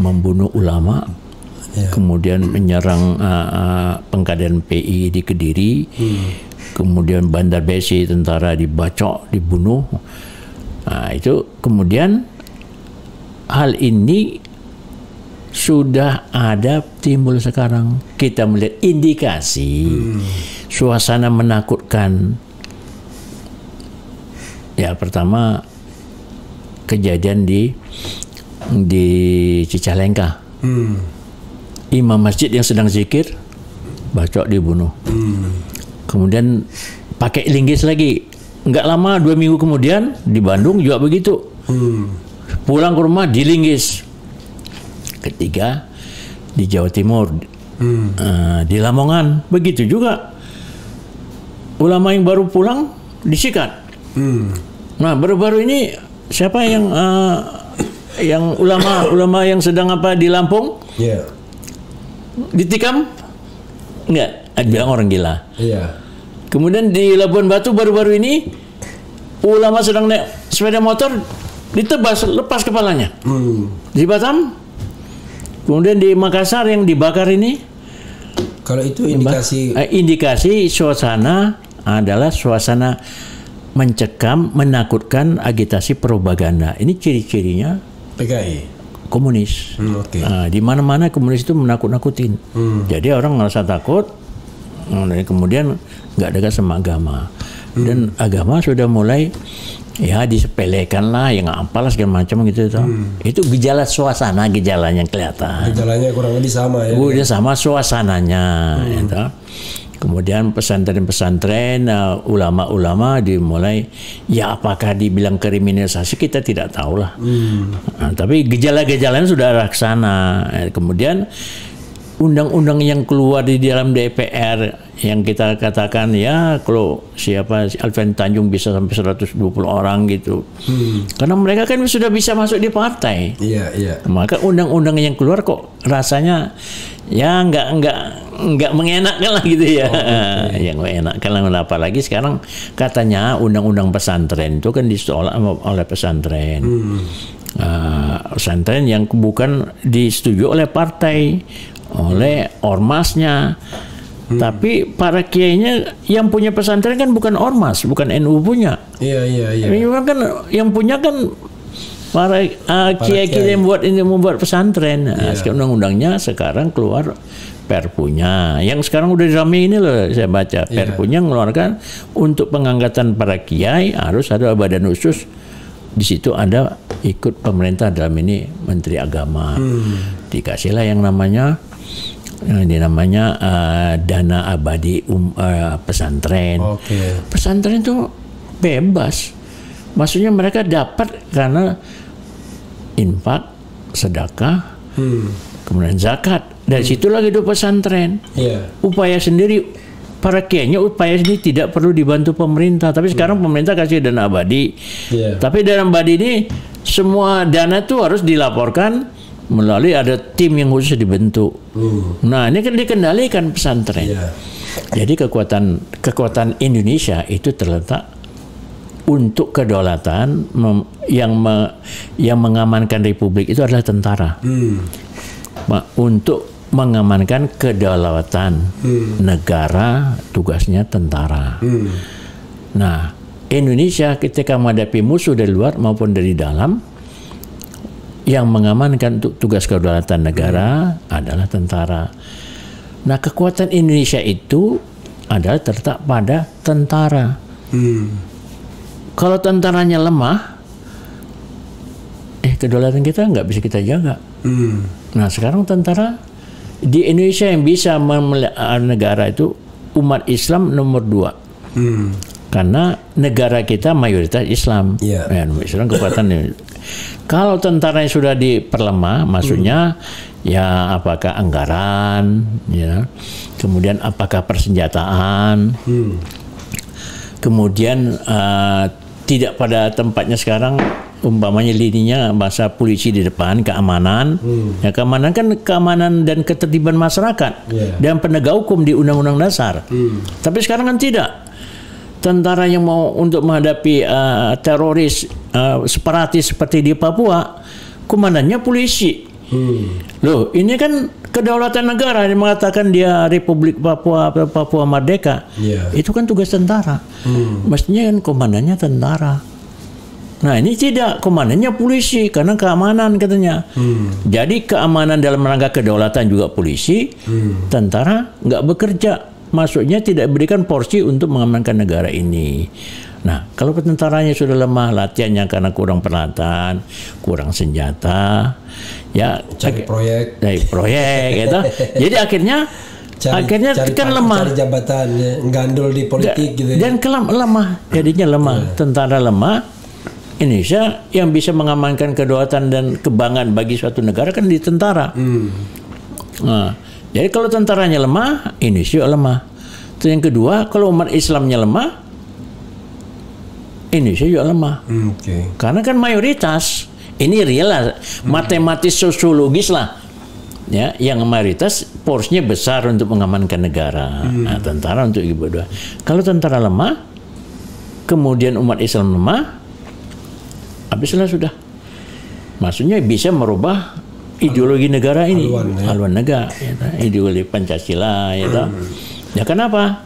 membunuh ulama, kemudian menyerang pengkaderan PI di Kediri, kemudian Bandar Besi tentara dibacok, dibunuh. Nah, itu kemudian hal ini sudah ada timbul sekarang. Kita melihat indikasi suasana menakutkan. Ya, pertama kejadian di Cicalengka. Imam masjid yang sedang zikir bacok dibunuh. Kemudian pakai linggis lagi. Enggak lama 2 minggu kemudian di Bandung juga begitu. Pulang ke rumah dilinggis. Ketiga di Jawa Timur, di Lamongan begitu juga. Ulama yang baru pulang disikat. Nah, baru-baru ini siapa yang ulama yang sedang apa di Lampung? Ditikam? Enggak, bilang orang gila. Kemudian di Labuan Batu baru-baru ini ulama sedang naik sepeda motor ditebas, lepas kepalanya. Di Batam. Kemudian di Makassar yang dibakar ini, kalau itu indikasi suasana adalah suasana mencekam, menakutkan, agitasi propaganda. Ini ciri-cirinya PKI komunis. Oke. Nah, di mana-mana komunis itu menakut-nakutin. Jadi orang ngerasa takut, kemudian nggak dekat sama agama. Dan agama sudah mulai ya disepelekan lah, yang apalah segala macam gitu. Itu gejala suasana, gejalanya kelihatan. Gejalanya kurang lebih sama ya. Udah sama suasananya. Gitu. Kemudian pesantren-pesantren, ulama-ulama dimulai, ya apakah dibilang kriminalisasi kita tidak tahu lah. Nah, tapi gejala-gejalanya sudah arah ke sana. Kemudian undang-undang yang keluar di dalam DPR yang kita katakan ya kalau siapa Alfian Tanjung bisa sampai 120 orang gitu. Karena mereka kan sudah bisa masuk di partai. Iya, iya. Maka undang-undang yang keluar kok rasanya ya nggak mengenakkan lah gitu ya. Yang mengenakkan lah, apalagi sekarang katanya undang-undang pesantren itu kan ditolak oleh pesantren. Pesantren yang bukan disetujui oleh partai, oleh ormasnya. Tapi para kiainya yang punya pesantren kan bukan ormas, bukan NU punya. Iya. Kan yang punya kan para kiai-kiai yang membuat pesantren. Nah, undang-undangnya sekarang keluar Perpunya. Yang sekarang udah ramai ini loh, saya baca. Perpunya mengeluarkan untuk pengangkatan para kiai harus ada badan khusus. Di situ ada ikut pemerintah, dalam ini Menteri Agama. Dikasihlah yang namanya dana abadi pesantren. Pesantren itu bebas. Maksudnya mereka dapat karena infak, sedekah, kemudian zakat. Dari situlah hidup pesantren. Upaya sendiri, para kiainya upaya sendiri tidak perlu dibantu pemerintah. Tapi sekarang pemerintah kasih dana abadi. Tapi dana abadi ini semua dana itu harus dilaporkan melalui ada tim yang khusus dibentuk. Nah, ini kan dikendalikan pesantren. Jadi kekuatan Indonesia itu terletak untuk kedaulatan yang mengamankan republik itu adalah tentara. Untuk mengamankan kedaulatan negara, tugasnya tentara. Nah, Indonesia ketika menghadapi musuh dari luar maupun dari dalam, yang mengamankan tugas kedaulatan negara adalah tentara. Nah, kekuatan Indonesia itu adalah terletak pada tentara. Kalau tentaranya lemah, kedaulatan kita nggak bisa kita jaga. Nah, sekarang tentara di Indonesia yang bisa memelihara negara itu umat Islam nomor 2. Karena negara kita mayoritas Islam. Islam kekuatan. Kalau tentara yang sudah diperlemah, maksudnya ya apakah anggaran, ya, kemudian apakah persenjataan, kemudian tidak pada tempatnya sekarang, umpamanya lininya masa polisi di depan, keamanan, ya keamanan kan keamanan dan ketertiban masyarakat dan penegak hukum di Undang-Undang Dasar. Tapi sekarang kan tidak. Tentara yang mau untuk menghadapi teroris separatis seperti di Papua, komandannya polisi. Loh, ini kan kedaulatan negara yang mengatakan dia Republik Papua atau Papua Merdeka. Itu kan tugas tentara. Mestinya kan komandannya tentara. Nah, ini tidak, komandannya polisi karena keamanan katanya. Jadi keamanan dalam rangka kedaulatan juga polisi, tentara nggak bekerja. Maksudnya tidak berikan porsi untuk mengamankan negara ini. Nah, kalau tentaranya sudah lemah, latihannya karena kurang peralatan, kurang senjata, ya cari proyek, gitu. Jadi akhirnya kan lemah. Cari jabatan, gandul di politik gitu. Dan lemah, jadinya lemah. Tentara lemah. Indonesia yang bisa mengamankan kedaulatan dan kebanggaan bagi suatu negara kan di tentara. Nah, jadi kalau tentaranya lemah, Indonesia lemah. Terus yang kedua, kalau umat Islamnya lemah, Indonesia juga lemah. Karena kan mayoritas, ini real lah, matematis sosiologis lah, ya, yang mayoritas porsinya besar untuk mengamankan negara. Nah, tentara untuk ibu dua. Kalau tentara lemah, kemudian umat Islam lemah, habislah sudah. Maksudnya bisa merubah ideologi negara ini, haluan negara, ya, ideologi Pancasila, ya. Ya kenapa?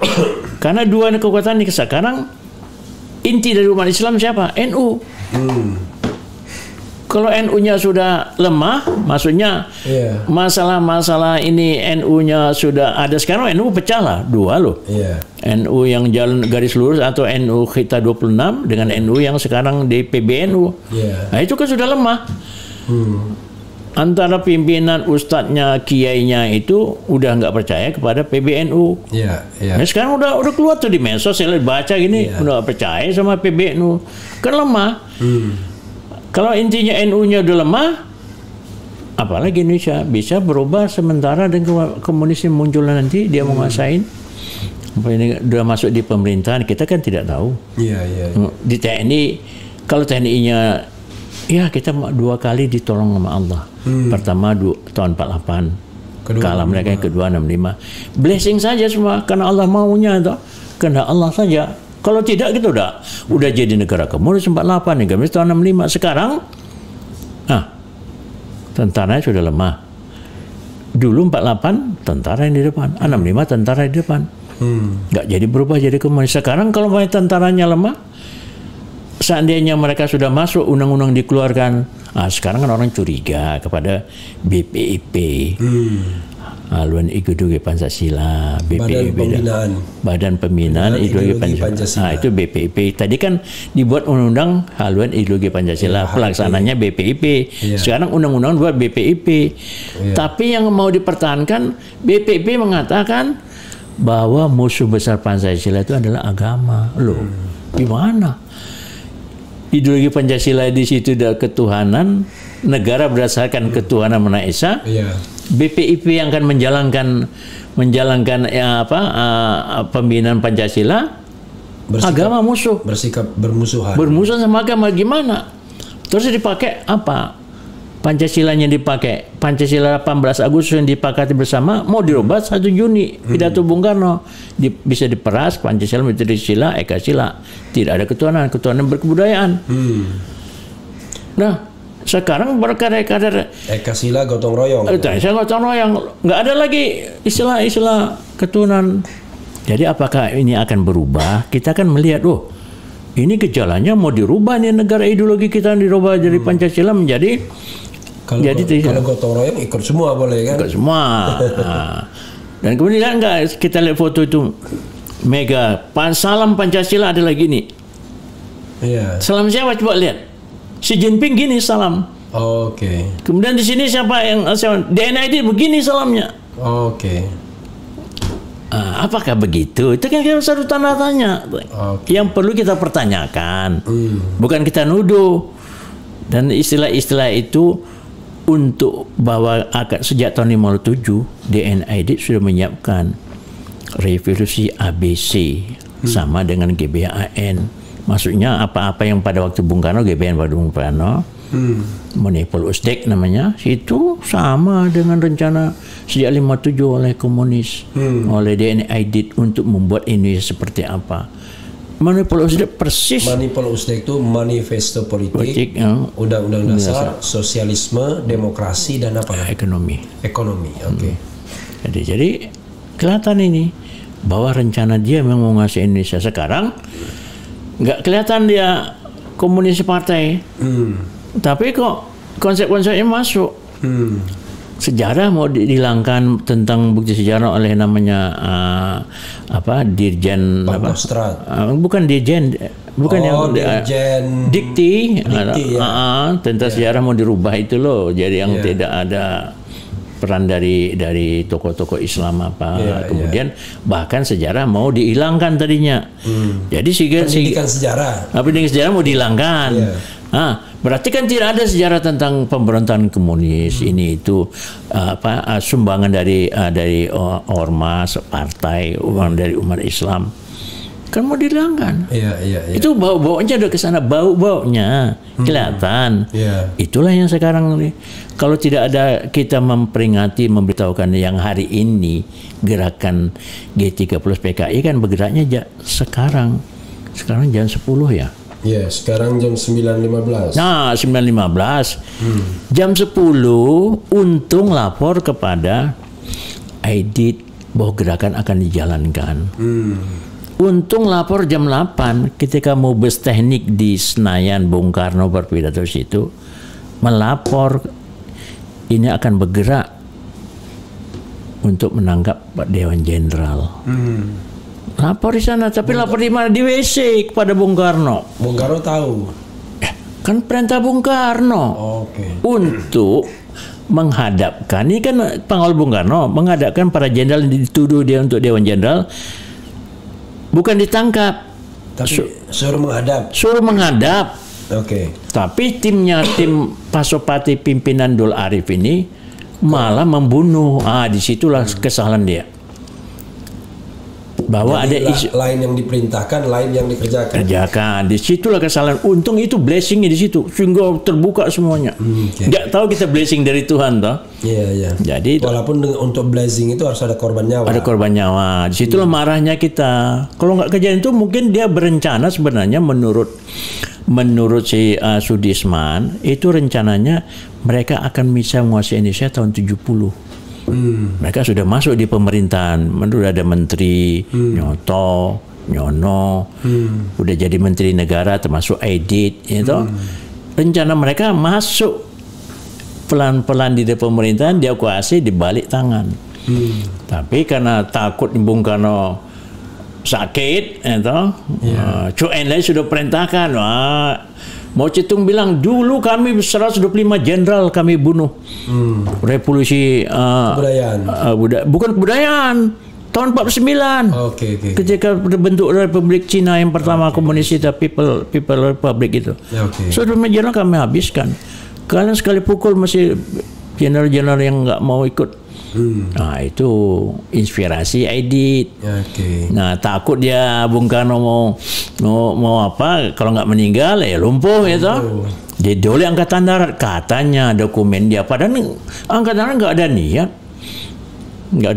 Karena dua kekuatan ini sekarang inti dari umat Islam siapa? NU. Kalau NU-nya sudah lemah, maksudnya masalah-masalah ini NU-nya sudah ada. Sekarang NU pecah lah, dua loh. NU yang jalan garis lurus atau NU kita 26 dengan NU yang sekarang di PBNU. Nah itu kan sudah lemah. Antara pimpinan ustadznya, kiainya itu udah nggak percaya kepada PBNU. Nah, sekarang udah keluar tuh di medsos, saya baca gini, udah nggak percaya sama PBNU. Kan lemah. Kalau intinya NU-nya udah lemah, apalagi Indonesia bisa berubah sementara dengan komunis muncul nanti dia menguasain. Apa ini udah masuk di pemerintahan, kita kan tidak tahu. Di TNI, kalau TNI-nya ya kita 2 kali ditolong sama Allah. Pertama tahun 48, kalah mereka, yang kedua 65. Blessing saja semua karena Allah maunya itu, karena Allah saja. Kalau tidak kita udah jadi negara komunis 48, negara komunis tahun 65. Sekarang tentaranya sudah lemah. Dulu 48 tentara yang di depan, 65 tentara di depan. Nggak jadi berubah jadi komunis. Sekarang kalau tentaranya lemah, seandainya mereka sudah masuk, undang-undang dikeluarkan. Sekarang kan orang curiga kepada BPIP. Haluan Ideologi Pancasila, BPIP, Badan Pembinaan Ideologi Pancasila. Itu BPIP. Tadi kan dibuat undang-undang haluan ideologi Pancasila, pelaksananya BPIP. Sekarang undang-undang buat BPIP. Tapi yang mau dipertahankan, BPIP mengatakan bahwa musuh besar Pancasila itu adalah agama. Loh, gimana? Ideologi Pancasila di situ ada ketuhanan, negara berdasarkan ketuhanan Maha Esa. BPIP yang akan menjalankan pembinaan Pancasila, agama musuh, bersikap bermusuhan sama agama. Gimana? Terus dipakai apa? Pancasilanya dipakai, Pancasila 18 Agustus yang disepakati bersama mau dirubah 1 Juni. Pidato Bung Karno bisa diperas, Pancasila menjadi sila, Eka sila. Tidak ada ketuhanan berkebudayaan. Nah, sekarang berkarya-karya Eka sila gotong royong. Gotong royong, nggak ada lagi istilah-istilah ketuhanan. Jadi apakah ini akan berubah? Kita akan melihat, ini gejalanya mau dirubah nih, negara ideologi kita dirubah dari Pancasila menjadi kalau gotong royong ikut semua boleh kan? Ikut semua. Dan kemudian kita lihat foto itu mega salam Pancasila ada lagi nih. Salam siapa coba lihat? Xi Jinping gini salam. Kemudian di sini siapa yang DNID begini salamnya. Apakah begitu? Itu kan satu tanda tanya. Yang perlu kita pertanyakan. Bukan kita nuduh. Dan istilah-istilah itu untuk bahwa sejak tahun 57 DNID sudah menyiapkan revolusi ABC sama dengan GBHN. Maksudnya apa-apa yang pada waktu Bung Karno, GBHN pada Bung Karno, Monopol Uzbek namanya, itu sama dengan rencana sejak 57 oleh komunis, oleh DNID untuk membuat Indonesia seperti apa. Monopol Uzbek persis. Monopol Uzbek itu manifesto politik undang-undang dasar, sosialisme, demokrasi dan apa? Ekonomi. Jadi kelihatan ini bahwa rencana dia memang menguasai Indonesia. Sekarang nggak kelihatan dia komunis partai, tapi kok konsep-konsepnya masuk. Sejarah mau dihilangkan tentang bukti sejarah oleh namanya Dirjen bukan Dirjen, Dirjen Dikti tentang sejarah mau dirubah itu loh, jadi yang tidak ada peran dari tokoh-tokoh Islam kemudian bahkan sejarah mau dihilangkan tadinya. Jadi pendidikan sejarah mau dihilangkan. Berarti kan tidak ada sejarah tentang pemberontakan komunis, ini itu sumbangan dari ormas, partai, uang dari umat Islam. Kan mau dihilangkan. Itu bau-baunya udah ke sana, bau-baunya kelihatan. Itulah yang sekarang nih. Kalau tidak ada kita memperingati, memberitahukan yang hari ini gerakan G30 PKI kan bergeraknya sekarang jam 10 ya. Sekarang jam 9.15. Nah, 9.15. Jam 10 Untung lapor kepada Aidit bahwa gerakan akan dijalankan. Untung lapor jam 8 ketika mau bus teknik di Senayan Bung Karno berpidato situ. melapor, ini akan bergerak untuk menangkap Pak Dewan Jenderal. Lapor di sana, tapi lapor di mana? Di WC kepada Bung Karno. Bung Karno tahu. Kan perintah Bung Karno untuk menghadapkan, ini kan pengawal Bung Karno menghadapkan para jenderal yang dituduh dia untuk Dewan Jenderal, bukan ditangkap, tapi suruh menghadap. Suruh menghadap. Tapi tim Pasopati pimpinan Dul Arif ini malah membunuh. Disitulah kesalahan dia. Bahwa jadi ada isu lain yang diperintahkan, lain yang dikerjakan. Disitulah kesalahan. Untung itu blessingnya di situ, sehingga terbuka semuanya. Nggak tahu kita blessing dari Tuhan, toh. Iya. Jadi walaupun untuk blessing itu harus ada korban nyawa. Ada korban nyawa. Disitulah marahnya kita. Kalau nggak kejadian itu, mungkin dia berencana sebenarnya menurut si Sudisman itu rencananya mereka akan bisa menguasai Indonesia tahun 70. Mereka sudah masuk di pemerintahan, sudah ada menteri, Nyoto, Nyono, udah jadi menteri negara termasuk Aidit, itu. Rencana mereka masuk pelan-pelan di pemerintahan, dia kuasai di balik tangan. Tapi karena takut Bung Karno sakit, itu, Chu Enlai sudah perintahkan, Mao Zedong bilang dulu kami 125 jenderal kami bunuh. Revolusi bukan kebudayaan tahun 49. Ketika terbentuk Republik Cina yang pertama komunis itu People Republic itu. 125 jenderal kami habiskan. Kalian sekali pukul masih jenderal-jenderal yang nggak mau ikut. Nah itu inspirasi Aidit. Nah takut dia Bung Karno mau apa kalau nggak meninggal ya lumpuh gitu. Jadi oleh Angkatan Darat katanya dokumen dia, padahal Angkatan Darat nggak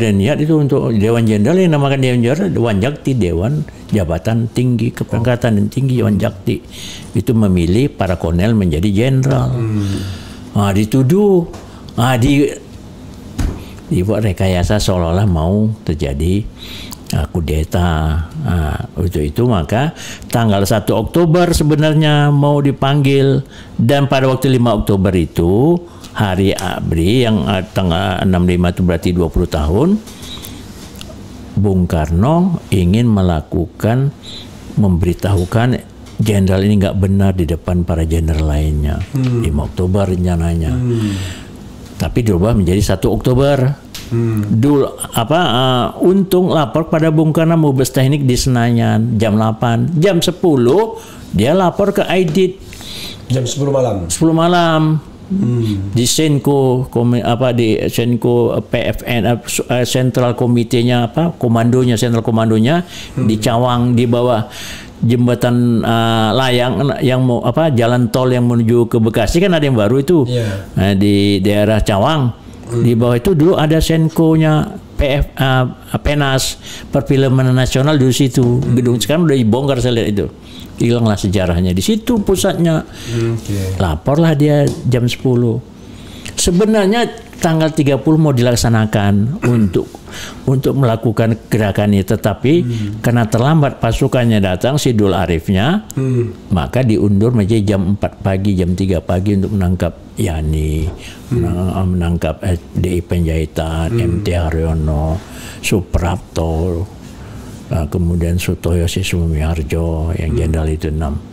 ada niat itu untuk Dewan Jenderal yang namakan Dewan Jenderal Dewan Jakti, Dewan Jabatan Tinggi Kepangkatan dan Tinggi Dewan Jakti itu memilih para kolonel menjadi jenderal. Dituduh, dibuat rekayasa seolah-olah mau terjadi kudeta. Untuk itu maka tanggal 1 Oktober sebenarnya mau dipanggil, dan pada waktu 5 Oktober itu hari ABRI yang tanggal 65 itu berarti 20 tahun, Bung Karno ingin memberitahukan jenderal ini nggak benar di depan para jenderal lainnya. 5 Oktober rencananya. Tapi dirubah menjadi 1 Oktober. Untung lapor pada Bung Karno Mubes Teknik di Senayan jam 8. Jam 10 dia lapor ke Aidit. Jam 10 malam. 10 malam. Di Senko PFN Sentral Komitenya Sentral Komandonya di Cawang di bawah jembatan layang yang mau jalan tol yang menuju ke Bekasi kan ada yang baru itu. Di daerah Cawang. Di bawah itu dulu ada Senko-nya Penas Perfilman Nasional di situ. Gedung sekarang udah dibongkar, saya lihat itu. Hilanglah sejarahnya. Di situ pusatnya. Laporlah dia jam 10. Sebenarnya tanggal 30 mau dilaksanakan untuk melakukan gerakan ini, tetapi karena terlambat pasukannya datang, si Dul Arifnya, maka diundur menjadi jam 4 pagi, jam 3 pagi untuk menangkap Yani, menangkap DI Penjahitan, MT Haryono, Suprapto, kemudian Sutoyo Sumiharjo yang jenderal itu 6.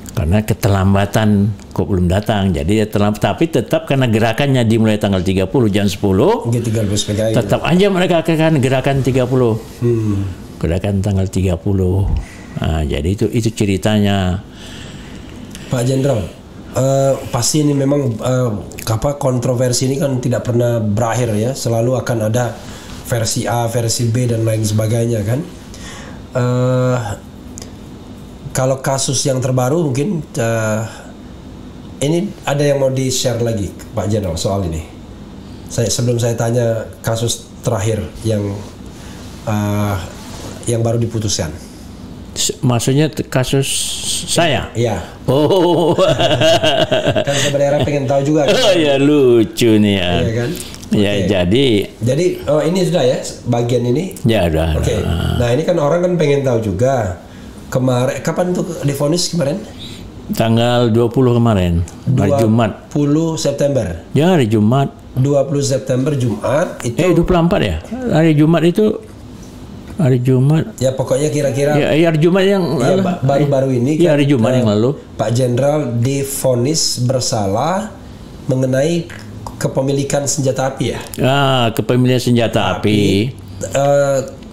Karena keterlambatan kok belum datang, jadi dia terlambat. Tapi tetap karena gerakannya dimulai tanggal 30 jam 10, tetap aja mereka akan gerakan 30, gerakan tanggal 30. Jadi itu ceritanya. Pak Jenderal, pasti ini memang kontroversi ini kan tidak pernah berakhir ya, selalu akan ada versi A, versi B dan lain sebagainya kan. Kalau kasus yang terbaru mungkin ini ada yang mau di-share lagi Pak Jenderal soal ini. Sebelum saya tanya kasus terakhir yang baru diputuskan. Maksudnya kasus saya? Iya. Oh. Kan sebenarnya pengen tahu juga. Kan? Oh ya lucu nih ya. Iya kan? Ya jadi ini sudah ya bagian ini. Ya udah. Nah ini kan orang kan pengen tahu juga. Kapan tuh divonis kemarin? Tanggal 20 kemarin, hari Jumat. 20 September. Ya, hari Jumat. 20 September Jumat itu. 24 ya. Hari Jumat itu hari Jumat. Ya pokoknya kira-kira. Ya, hari Jumat yang baru-baru ini. Ya, hari Jumat yang lalu. Pak Jenderal divonis bersalah mengenai kepemilikan senjata api ya. Kepemilikan senjata api.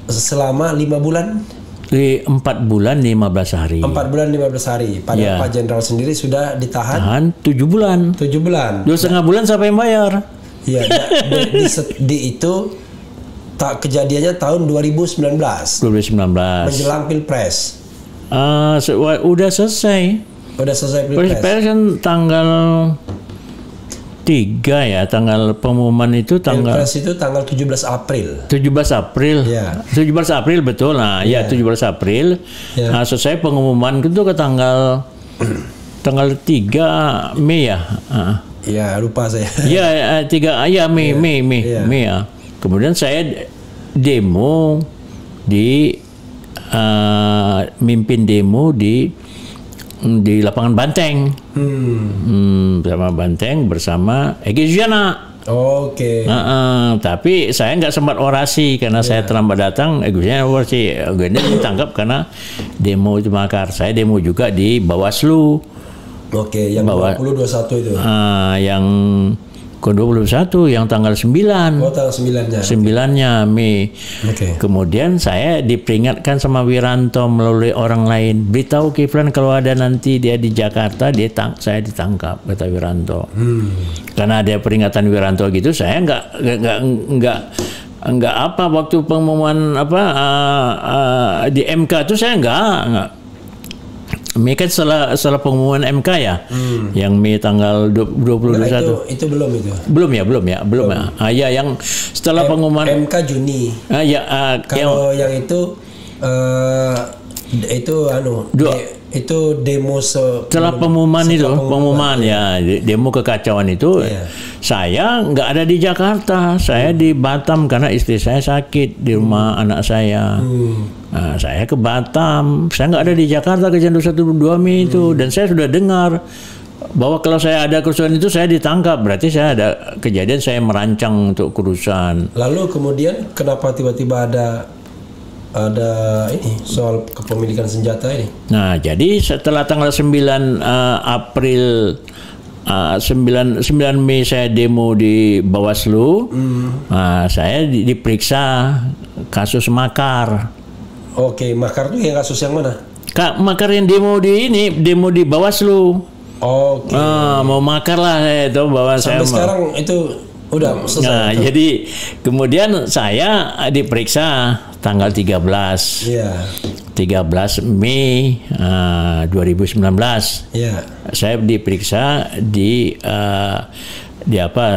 Selama 5 bulan. 4 bulan 15 hari. 4 bulan 15 hari. Padahal Pak Jenderal sendiri sudah ditahan 7 bulan. 7 bulan. 2,5 bulan sampai bayar. Iya, di itu kejadiannya tahun 2019. 2019. Menjelang Pilpres. Udah selesai. Udah selesai Pilpres. Pilpres kan tanggal 3 ya, tanggal pengumuman itu tanggal. Pilpres itu tanggal 17 April. 17 April. Ya. 17 April betul. Nah, ya 17 April. Ya. Nah, selesai pengumuman itu ke tanggal 3 Mei ya. Ya, lupa saya. Ya, 3 ya Mei ya. Kemudian saya demo di mimpin demo di lapangan Banteng. Bersama Banteng bersama Egy Sujana. Oke. Tapi saya nggak sempat orasi karena saya terlambat datang. Egy Sujana orasi. Gini ditangkap karena demo itu makar. Saya demo juga di Bawaslu. Oke, yang 2021 itu. Yang ke-21 yang tanggal 9. Oh, tanggal 9-nya. 9-nya Mei. Oke. Kemudian saya diperingatkan sama Wiranto melalui orang lain, beritahu Kiflan kalau ada nanti dia di Jakarta, saya ditangkap, kata Wiranto. Karena ada peringatan Wiranto gitu, saya enggak apa waktu pengumuman di MK itu saya enggak. Mei kan setelah pengumuman MK ya, yang Mei tanggal 2021. Itu belum itu. Belum ya. Ya yang setelah pengumuman MK Juni. Kalau yang itu itu demo setelah pengumuman itu, demo kekacauan itu, saya nggak ada di Jakarta, saya di Batam karena istri saya sakit di rumah anak saya. Nah, saya ke Batam, saya nggak ada di Jakarta kejadian 21-22 Mei itu, dan saya sudah dengar bahwa kalau saya ada kerusuhan itu saya ditangkap, berarti saya ada kejadian saya merancang untuk kerusuhan. Lalu kemudian kenapa tiba-tiba ada ini soal kepemilikan senjata ini? Nah, jadi setelah tanggal 9 April 9 Mei saya demo di Bawaslu. Saya diperiksa kasus makar. Oke, makar itu yang kasus yang mana? Makar yang demo di Bawaslu. Oke. Mau makar lah itu bahwa sampai sekarang itu udah selesai. Nah, jadi kemudian saya diperiksa tanggal 13. Iya. 13 Mei 2019. Iya. Saya diperiksa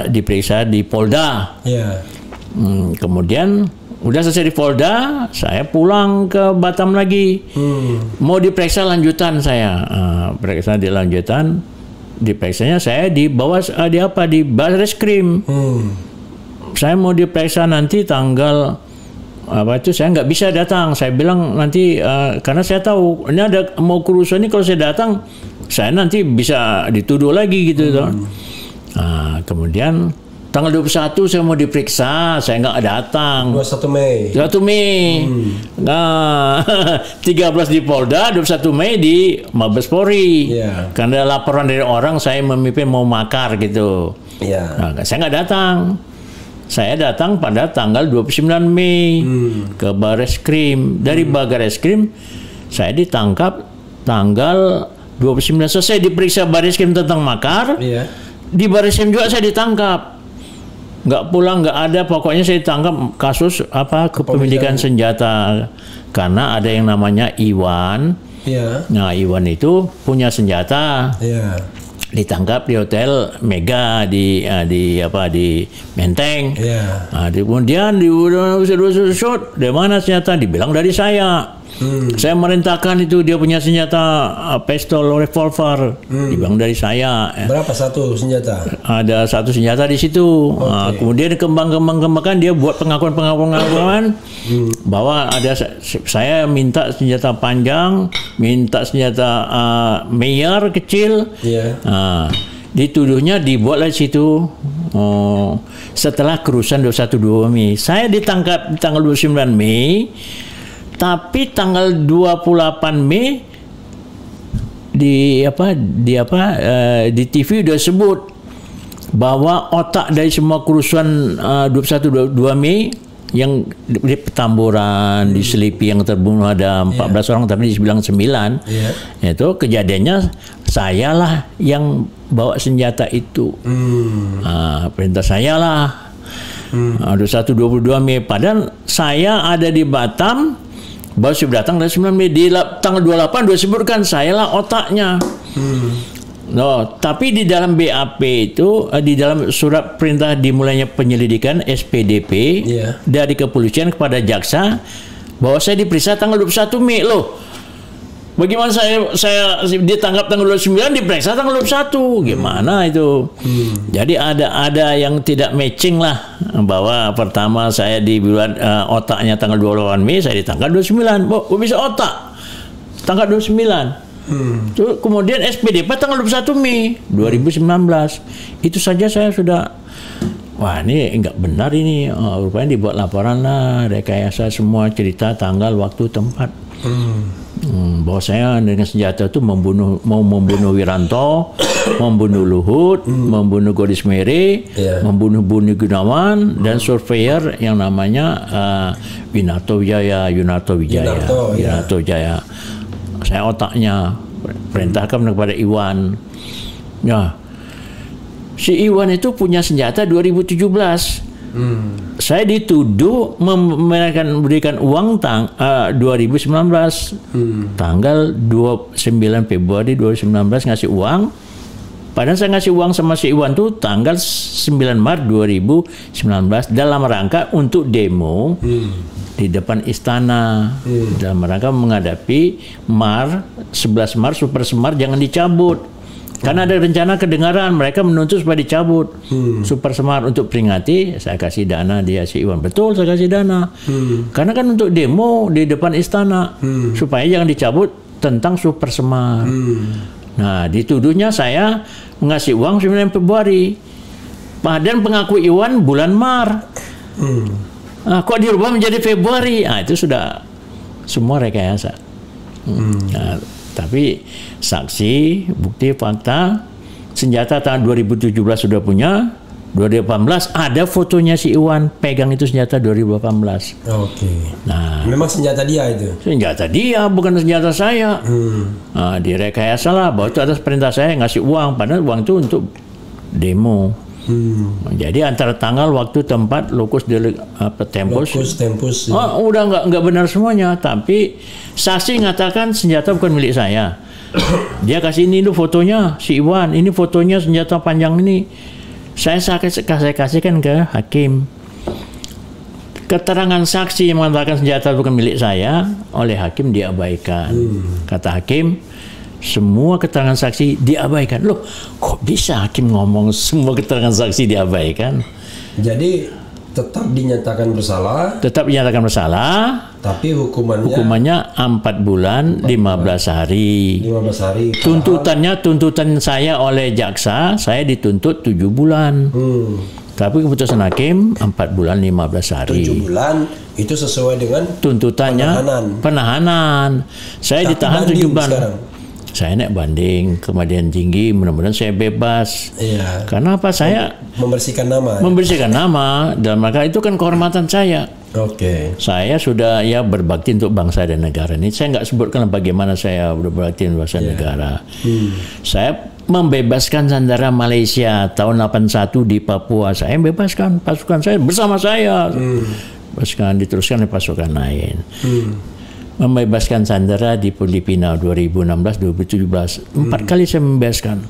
diperiksa di Polda. Iya. Kemudian udah selesai di Polda, saya pulang ke Batam lagi. Mau diperiksa lanjutan saya. Periksa lanjutan. Diperiksanya saya di Barreskrim. Saya mau diperiksa nanti tanggal saya nggak bisa datang. Saya bilang nanti karena saya tahu ini ada mau kerusuhan ini, kalau saya datang saya nanti bisa dituduh lagi gitu. Kemudian tanggal 21 saya mau diperiksa, saya nggak datang. 21 Mei. 1 Mei. 13 di Polda, 21 Mei di Mabes Polri. Yeah. Karena laporan dari orang saya memimpin mau makar gitu. Yeah. Saya nggak datang. Saya datang pada tanggal 29 Mei ke Barreskrim. Dari Barreskrim saya ditangkap tanggal 29. Selesai diperiksa Barreskrim tentang makar. Yeah. Di Barreskrim juga saya ditangkap. Nggak pulang, nggak ada, pokoknya saya ditangkap kasus kepemilikan senjata karena ada yang namanya Iwan. Yeah. Nah, Iwan itu punya senjata. Yeah. Ditangkap di hotel Mega di Menteng. Yeah. Nah, kemudian di mana senjata? Dibilang dari saya. Saya merintahkan itu dia punya senjata pistol revolver dibilang dari saya. Berapa satu senjata? Ada satu senjata di situ. Kemudian kembangkan dia buat pengakuan bahwa ada saya minta senjata panjang, minta senjata Meyer kecil. Dituduhnya dibuatlah di situ. Setelah kerusuhan 21 Mei, saya ditangkap tanggal 29 Mei. Tapi tanggal 28 Mei di TV udah sebut bahwa otak dari semua kerusuhan 21-22 Mei yang di Petamburan, di Selipi yang terbunuh ada 14 orang tapi dibilang 9. Itu kejadiannya saya lah yang bawa senjata itu. Perintah saya lah. 21-22 Mei. Padahal saya ada di Batam. Baru sudah datang dari 9 Mei. Di tanggal 28 sudah sebutkan saya lah otaknya. Tapi di dalam BAP itu, di dalam surat perintah dimulainya penyelidikan SPDP dari kepolisian kepada jaksa bahwa saya diperiksa tanggal 21 Mei loh. Bagaimana saya ditangkap tanggal 29 diperiksa tanggal 21? Gimana itu? Jadi ada yang tidak matching lah, bahwa pertama saya di bulan otaknya tanggal 28 Mei, saya ditangkap 29. Kok bisa otak? Tanggal 29. Kemudian SPDP tanggal 21 Mei 2019. Itu saja saya sudah, wah ini enggak benar ini. Rupanya dibuat laporan lah, rekayasa semua cerita tanggal, waktu, tempat. Bahwa saya dengan senjata itu mau membunuh Wiranto, membunuh Luhut, membunuh Godis Mere, membunuh Buni Gunawan, dan surveyor yang namanya Yunarto Wijaya. Saya otaknya, perintahkan kepada Iwan. Ya, si Iwan itu punya senjata 2017. Saya dituduh memberikan uang 2019 tanggal 29 Februari 2019 ngasih uang. Padahal saya ngasih uang sama si Iwan tuh tanggal 9 Maret 2019 dalam rangka untuk demo di depan istana, dalam rangka menghadapi 11 Maret Super Semar jangan dicabut. Karena ada rencana kedengaran, mereka menuntut supaya dicabut Super Semar untuk peringati. Saya kasih dana dia, si Iwan. Betul, saya kasih dana. Karena kan untuk demo di depan istana supaya jangan dicabut tentang Super Semar. Nah, dituduhnya saya mengasih uang 9 Februari. Padahal pengaku Iwan bulan Maret. Kok dirubah menjadi Februari? Itu sudah semua rekayasa. Tapi saksi, bukti, fakta, senjata tahun 2017 sudah punya, 2018 ada fotonya si Iwan pegang itu senjata 2018. Nah, memang senjata dia itu? Senjata dia, bukan senjata saya. Direkayasa lah bahwa itu atas perintah saya ngasih uang, padahal uang itu untuk demo. Jadi antara tanggal, waktu, tempat, locus tempus. Udah nggak benar semuanya. Tapi saksi mengatakan senjata bukan milik saya. Dia kasih ini dulu fotonya si Iwan. Ini fotonya senjata panjang ini. Saya kasihkan ke hakim. Keterangan saksi yang mengatakan senjata bukan milik saya oleh hakim diabaikan. Kata hakim, semua keterangan saksi diabaikan. Loh, kok bisa hakim ngomong semua keterangan saksi diabaikan? Jadi tetap dinyatakan bersalah. Tetap dinyatakan bersalah. Tapi hukumannya 4 bulan 15 hari. 15 hari. Tuntutan saya oleh jaksa, saya dituntut 7 bulan. Tapi keputusan hakim 4 bulan 15 hari. 7 bulan itu sesuai dengan tuntutannya penahanan. Saya ditahan 7 bulan. Sekarang. Saya naik banding ke Pengadilan Tinggi, mudah-mudahan saya bebas. Karena apa? Saya membersihkan nama dalam rangka itu kan kehormatan saya. Saya sudah berbakti untuk bangsa dan negara ini. Saya nggak sebutkan bagaimana saya berbakti untuk bangsa dan negara. Saya membebaskan sandera Malaysia tahun 81 di Papua. Saya membebaskan pasukan saya bersama saya. Diteruskan oleh pasukan lain. Membebaskan sandera di Filipina 2016-2017. 4 kali saya membebaskan.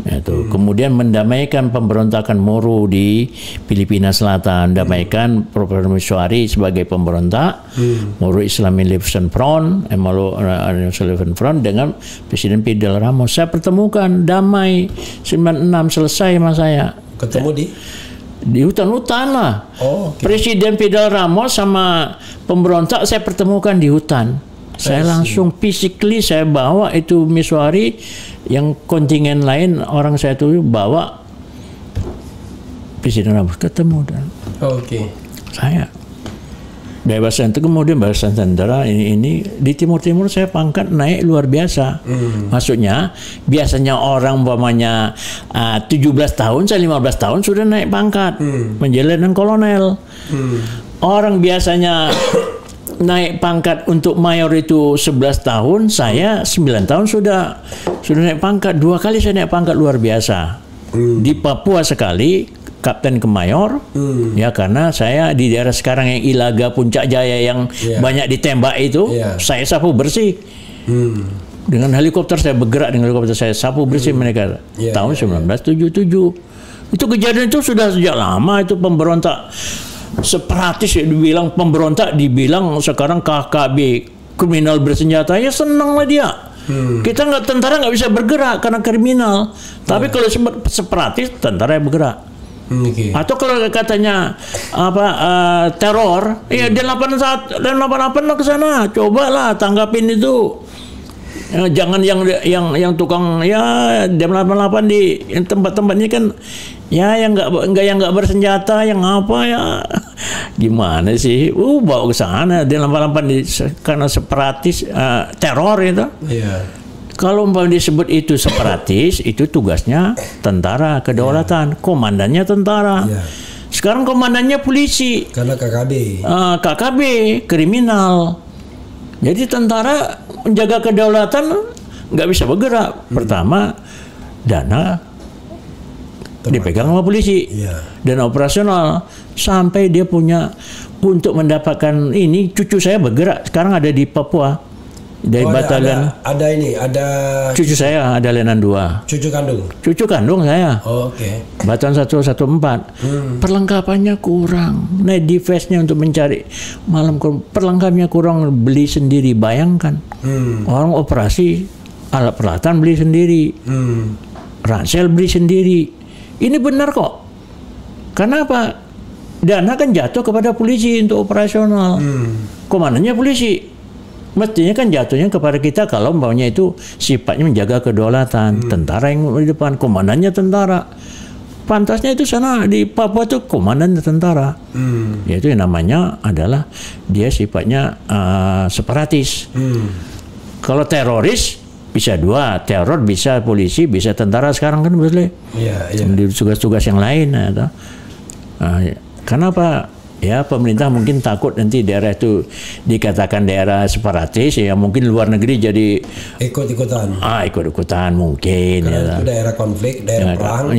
Itu. Kemudian mendamaikan pemberontakan Moro di Filipina Selatan, damaikan Profesor Misuari sebagai pemberontak, Moro Islamic Liberation Front, Moro Liberation Front dengan Presiden Fidel Ramos. Saya pertemukan, damai, 96 selesai mas saya. Ketemu di hutan-hutan lah. Oh, okay. Presiden Fidel Ramos sama pemberontak saya pertemukan di hutan. Saya langsung physically saya bawa itu Misuari, yang kontingen lain orang saya tuh bawa Presiden Ramos ketemu dan saya bebasan itu, kemudian bebasan tentara ini di Timur saya pangkat naik luar biasa. Maksudnya biasanya orang umpamanya 17 tahun, saya 15 tahun sudah naik pangkat menjadi letnan kolonel. Orang biasanya naik pangkat untuk mayor itu 11 tahun, saya 9 tahun sudah naik pangkat. 2 kali saya naik pangkat luar biasa. Di Papua sekali kapten ke mayor, ya karena saya di daerah sekarang yang Ilaga Puncak Jaya yang banyak ditembak itu, saya sapu bersih. Dengan helikopter saya bergerak, dengan helikopter saya sapu bersih mereka. Tahun 1977. Itu kejadian itu sudah sejak lama, itu pemberontak separatis dibilang pemberontak, dibilang sekarang KKB kriminal bersenjata, ya senang lah dia. Kita tentara nggak bisa bergerak karena kriminal, tapi kalau separatis tentara yang bergerak. Atau kalau katanya teror, ya dan 88 lah ke sana, cobalah tanggapin itu. Jangan yang tukang ya Dem 88 di tempat-tempatnya kan ya yang nggak bersenjata, yang apa ya gimana sih? Bawa ke sana Dem 88 karena separatis teror itu. Kalau umpamanya disebut itu separatis, itu tugasnya tentara kedaulatan, komandannya tentara. Sekarang komandannya polisi. Karena KKB kriminal. Jadi tentara menjaga kedaulatan nggak bisa bergerak. Pertama, dana dipegang sama polisi, dana operasional sampai dia punya untuk mendapatkan ini. Cucu saya bergerak sekarang ada di Papua dari batalion. Ada cucu saya ada Letnan 2. Cucu kandung saya. Batalion 114. Perlengkapannya kurang. Nah, defense-nya untuk mencari malam perlengkapannya kurang, beli sendiri. Bayangkan. Orang operasi alat peralatan beli sendiri. Ransel beli sendiri. Ini benar kok. Kenapa? Dana kan jatuh kepada polisi untuk operasional. Komandannya polisi. Mestinya kan jatuhnya kepada kita kalau umpamanya itu sifatnya menjaga kedaulatan. Tentara yang di depan, komandannya tentara. Pantasnya itu sana di Papua itu komandan tentara. Yaitu yang namanya adalah dia sifatnya separatis. Kalau teroris bisa dua, teror bisa polisi, bisa tentara sekarang kan boleh. Di tugas-tugas yang lain. Kenapa? Ya pemerintah mungkin takut nanti daerah itu dikatakan daerah separatis, ya mungkin luar negeri jadi ikut-ikutan mungkin. Karena itu daerah konflik, daerah perang.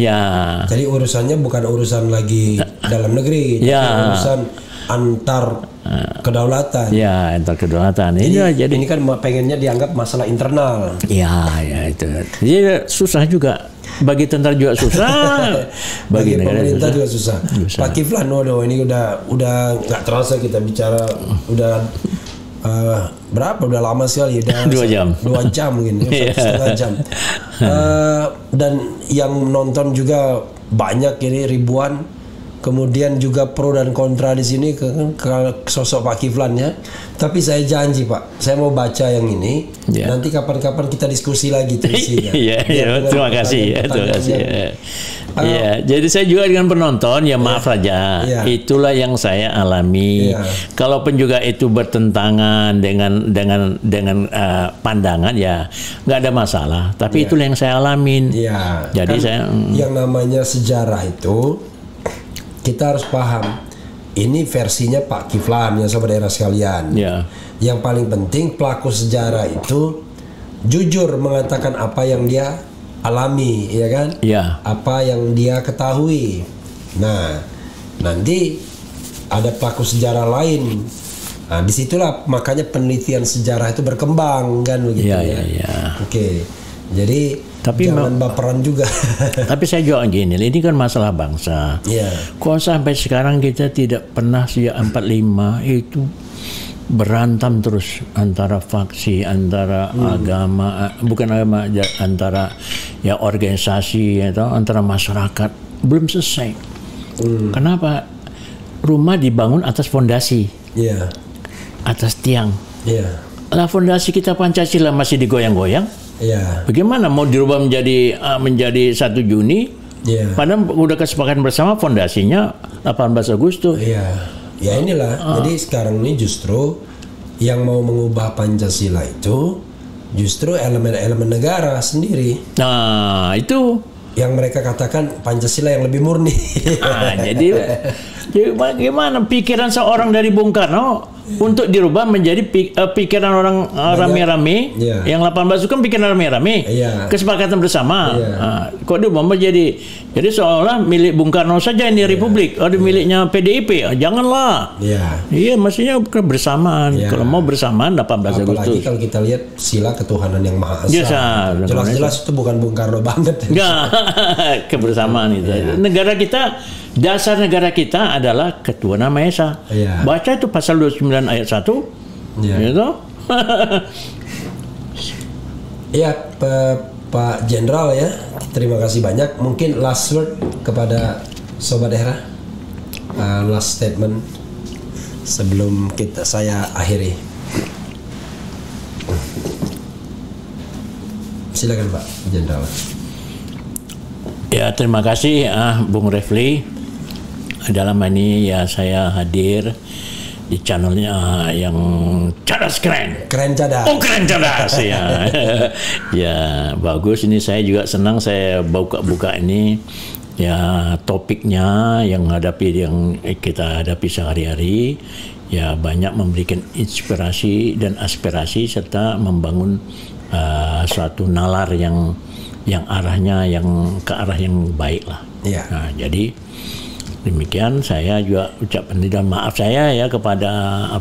Jadi urusannya bukan urusan lagi dalam negeri, tapi urusan antar kedaulatan. Antar kedaulatan. Ini kan pengennya dianggap masalah internal. Ya itu. Jadi susah juga. Bagi tentara juga susah, bagi pemerintah juga susah. Pak Kiflan, ini udah nggak terasa kita bicara, udah berapa? Udah lama sekali, udah 2 jam. 2 jam mungkin, 1,5 jam. Dan yang nonton juga banyak ini ribuan. Kemudian juga pro dan kontra di sini ke sosok Pak Kiflan ya. Tapi saya janji Pak, saya mau baca yang ini. Nanti kapan-kapan kita diskusi lagi tuh isinya. Terima kasih. Jadi saya juga dengan penonton ya maaf saja. Itulah yang saya alami. Kalaupun juga itu bertentangan dengan pandangan ya nggak ada masalah. Tapi itulah yang saya alamin. Jadi kan yang namanya sejarah itu kita harus paham, ini versinya Pak Kiflan ya sobat daerah sekalian. Yang paling penting pelaku sejarah itu jujur mengatakan apa yang dia alami, ya kan? Apa yang dia ketahui. Nah, nanti ada pelaku sejarah lain. Nah, disitulah makanya penelitian sejarah itu berkembang kan begitu ya. Oke. Jadi Tapi jangan baperan juga. Tapi saya jawab gini, ini kan masalah bangsa. Iya. Kok sampai sekarang kita tidak pernah sejak 45 itu berantam terus antara faksi, antara agama, bukan agama, antara ya organisasi atau antara masyarakat, belum selesai. Kenapa? Rumah dibangun atas fondasi, Iya. atas tiang. Iya. Lah fondasi kita Pancasila masih digoyang-goyang. Iya. Bagaimana mau dirubah menjadi 1 Juni? Iya. Padahal udah kesepakatan bersama fondasinya 18 Agustus. Iya. Ya inilah. Jadi sekarang ini justru yang mau mengubah Pancasila itu justru elemen-elemen negara sendiri. Nah, itu Yang mereka katakan Pancasila yang lebih murni. jadi bagaimana pikiran seorang dari Bung Karno untuk dirubah menjadi pikiran orang rame-rame. Iya. Yang 18 itu kan pikiran rame-rame. Iya. Kesepakatan bersama. Iya. Kok diubah jadi seolah milik Bung Karno saja ini Republik, ada miliknya PDIP. Janganlah. Iya. Iya, mestinya kebersamaan. Iya. Kalau mau bersamaan 18 Apalagi Agustus. kalau kita lihat sila ketuhanan yang Maha Esa. Yes, Jelas-jelas itu bukan Bung Karno banget. Enggak, kebersamaan itu. Iya. Negara kita, dasar negara kita adalah Ketuhanan Maha Esa. Iya. Baca itu pasal 29 ayat 1. Iya. Gitu. Iya, Pak Jenderal ya. Terima kasih banyak. Mungkin last word kepada Sobat Era. Last statement sebelum saya akhiri. Silakan Pak Jenderal. Ya, terima kasih Bung Refli. Dalam ini ya saya hadir di channelnya yang Cadas Keren. Keren Cadas. Oh, Keren Cadas ya. Ya, bagus, ini saya juga senang saya buka ini ya, topiknya yang kita hadapi sehari-hari ya, banyak memberikan inspirasi dan aspirasi serta membangun suatu nalar yang arahnya ke arah yang baik lah. Iya. Nah, jadi demikian saya juga ucapkan dan maaf saya ya kepada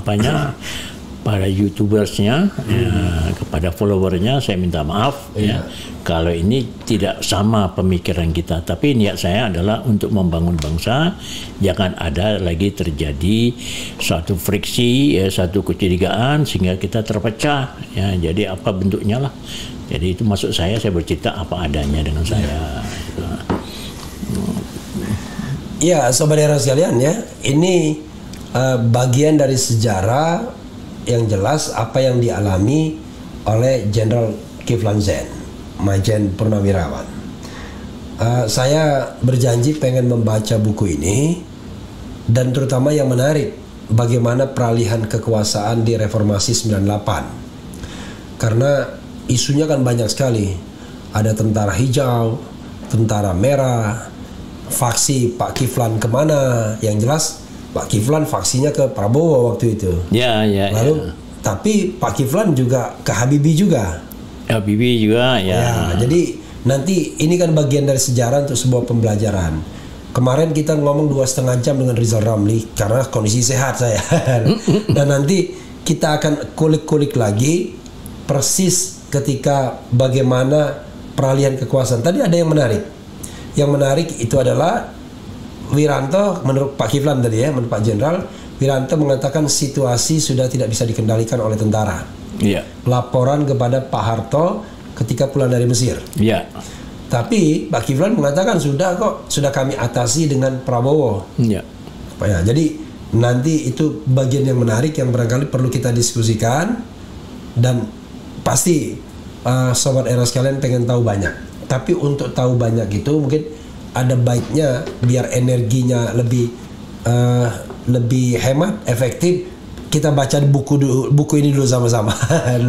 para YouTubersnya, ya, kepada followernya saya minta maaf ya kalau ini tidak sama pemikiran kita. Tapi niat saya adalah untuk membangun bangsa, jangan ada lagi terjadi suatu friksi ya, satu kecurigaan sehingga kita terpecah ya. Jadi apa bentuknya lah. Jadi itu maksud saya bercerita apa adanya dengan saya. Ya, Sobat Era sekalian ya, ini bagian dari sejarah yang jelas apa yang dialami oleh Jenderal Kiflan Zain, Majen Purnawirawan. Saya berjanji pengen membaca buku ini dan terutama yang menarik bagaimana peralihan kekuasaan di Reformasi 98. Karena isunya kan banyak sekali. Ada tentara hijau, tentara merah, faksi Pak Kiflan kemana. Yang jelas Pak Kiflan faksinya ke Prabowo waktu itu. Ya. Lalu tapi Pak Kiflan juga ke Habibie juga. Habibie juga ya. Jadi nanti ini kan bagian dari sejarah untuk sebuah pembelajaran. Kemarin kita ngomong 2,5 jam dengan Rizal Ramli karena kondisi sehat saya. Dan nanti kita akan kulik-kulik lagi persis ketika bagaimana peralihan kekuasaan. Tadi ada yang menarik. Yang menarik itu adalah Wiranto, menurut Pak Kiflan tadi ya, menurut Pak Jenderal, Wiranto mengatakan situasi sudah tidak bisa dikendalikan oleh tentara. Iya. Laporan kepada Pak Harto ketika pulang dari Mesir. Iya. Tapi Pak Kiflan mengatakan sudah kami atasi dengan Prabowo. Iya. Ya, jadi nanti itu bagian yang menarik yang barangkali perlu kita diskusikan dan pasti Sobat Era sekalian pengen tahu banyak. Tapi untuk tahu banyak itu mungkin ada baiknya biar energinya lebih hemat, efektif. Kita baca buku ini dulu sama-sama.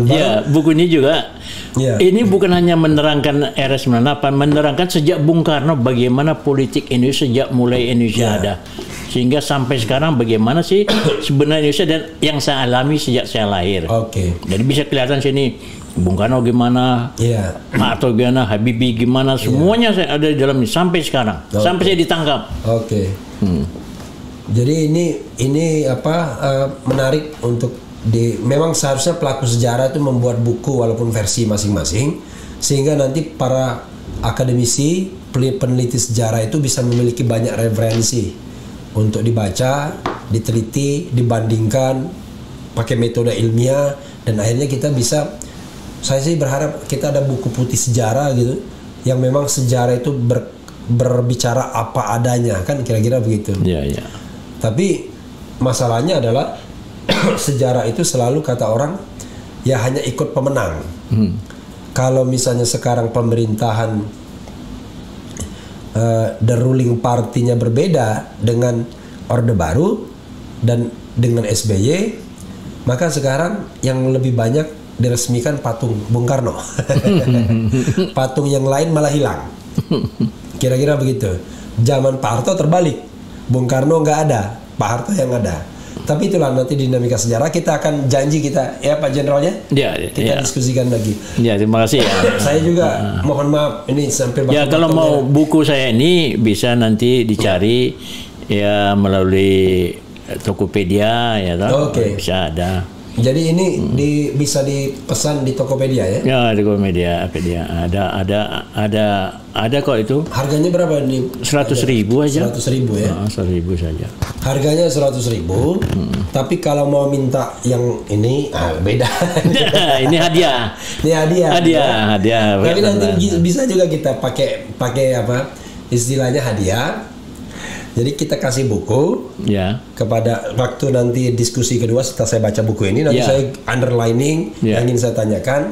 Ya, buku ini juga. Ya. Ini bukan hanya menerangkan era 98, menerangkan sejak Bung Karno bagaimana politik Indonesia sejak mulai Indonesia ada. Sehingga sampai sekarang bagaimana sih sebenarnya Indonesia dan yang saya alami sejak saya lahir. Oke. Jadi bisa kelihatan sini Bung Karno gimana, Pak Harto gimana, Habibie gimana, semuanya saya ada di dalam ini sampai sekarang, sampai saya ditangkap. Oke. Jadi ini menarik untuk memang seharusnya pelaku sejarah itu membuat buku walaupun versi masing-masing sehingga nanti para akademisi, peneliti sejarah itu bisa memiliki banyak referensi untuk dibaca, diteliti, dibandingkan pakai metode ilmiah, dan akhirnya kita bisa, saya sih berharap kita ada buku putih sejarah gitu yang memang sejarah itu berbicara apa adanya, kan kira-kira begitu. Ya, ya. Tapi masalahnya adalah sejarah itu selalu kata orang ya hanya ikut pemenang. Kalau misalnya sekarang pemerintahan the ruling partinya berbeda dengan Orde Baru dan dengan SBY, maka sekarang yang lebih banyak diresmikan patung Bung Karno. Patung yang lain malah hilang. Kira-kira begitu. Zaman Pak Harto terbalik, Bung Karno nggak ada, Pak Harto yang ada. Tapi itulah nanti dinamika sejarah. Kita akan janji kita ya Pak Jenderalnya. Ya, kita diskusikan lagi. Ya, terima kasih ya. Saya juga mohon maaf ini sampai ya kalau mau buku saya ini bisa nanti dicari ya melalui Tokopedia ya toh. Bisa ada. Jadi ini bisa dipesan di Tokopedia ya? Ya, di Tokopedia ada kok itu. Harganya berapa ini? 100.000 aja. 100.000 ya? 100.000 saja. Harganya 100.000. Tapi kalau mau minta yang ini beda. Ini hadiah. Ini hadiah. Hadiah. Tapi nanti bisa juga kita pakai apa? Istilahnya hadiah. Jadi kita kasih buku kepada waktu nanti diskusi kedua setelah saya baca buku ini, nanti saya underlining yang ingin saya tanyakan.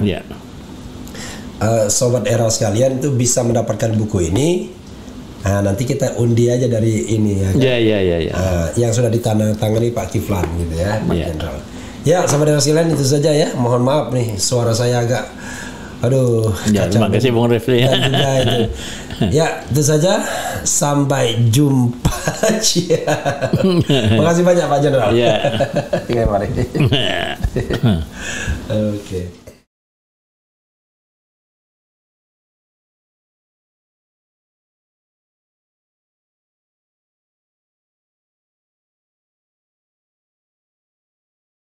Sobat era sekalian itu bisa mendapatkan buku ini. Nah, nanti kita undi aja dari ini ya. Kan? Yang sudah ditandatangani Pak Kiflan gitu ya, Pak Jenderal. Ya, sobat era sekalian itu saja ya. Mohon maaf nih suara saya agak terima kasih Bung Refli. Ya, itu saja. Sampai jumpa. Makasih banyak Pak Jenderal. Ya. Oke, mari. Oke.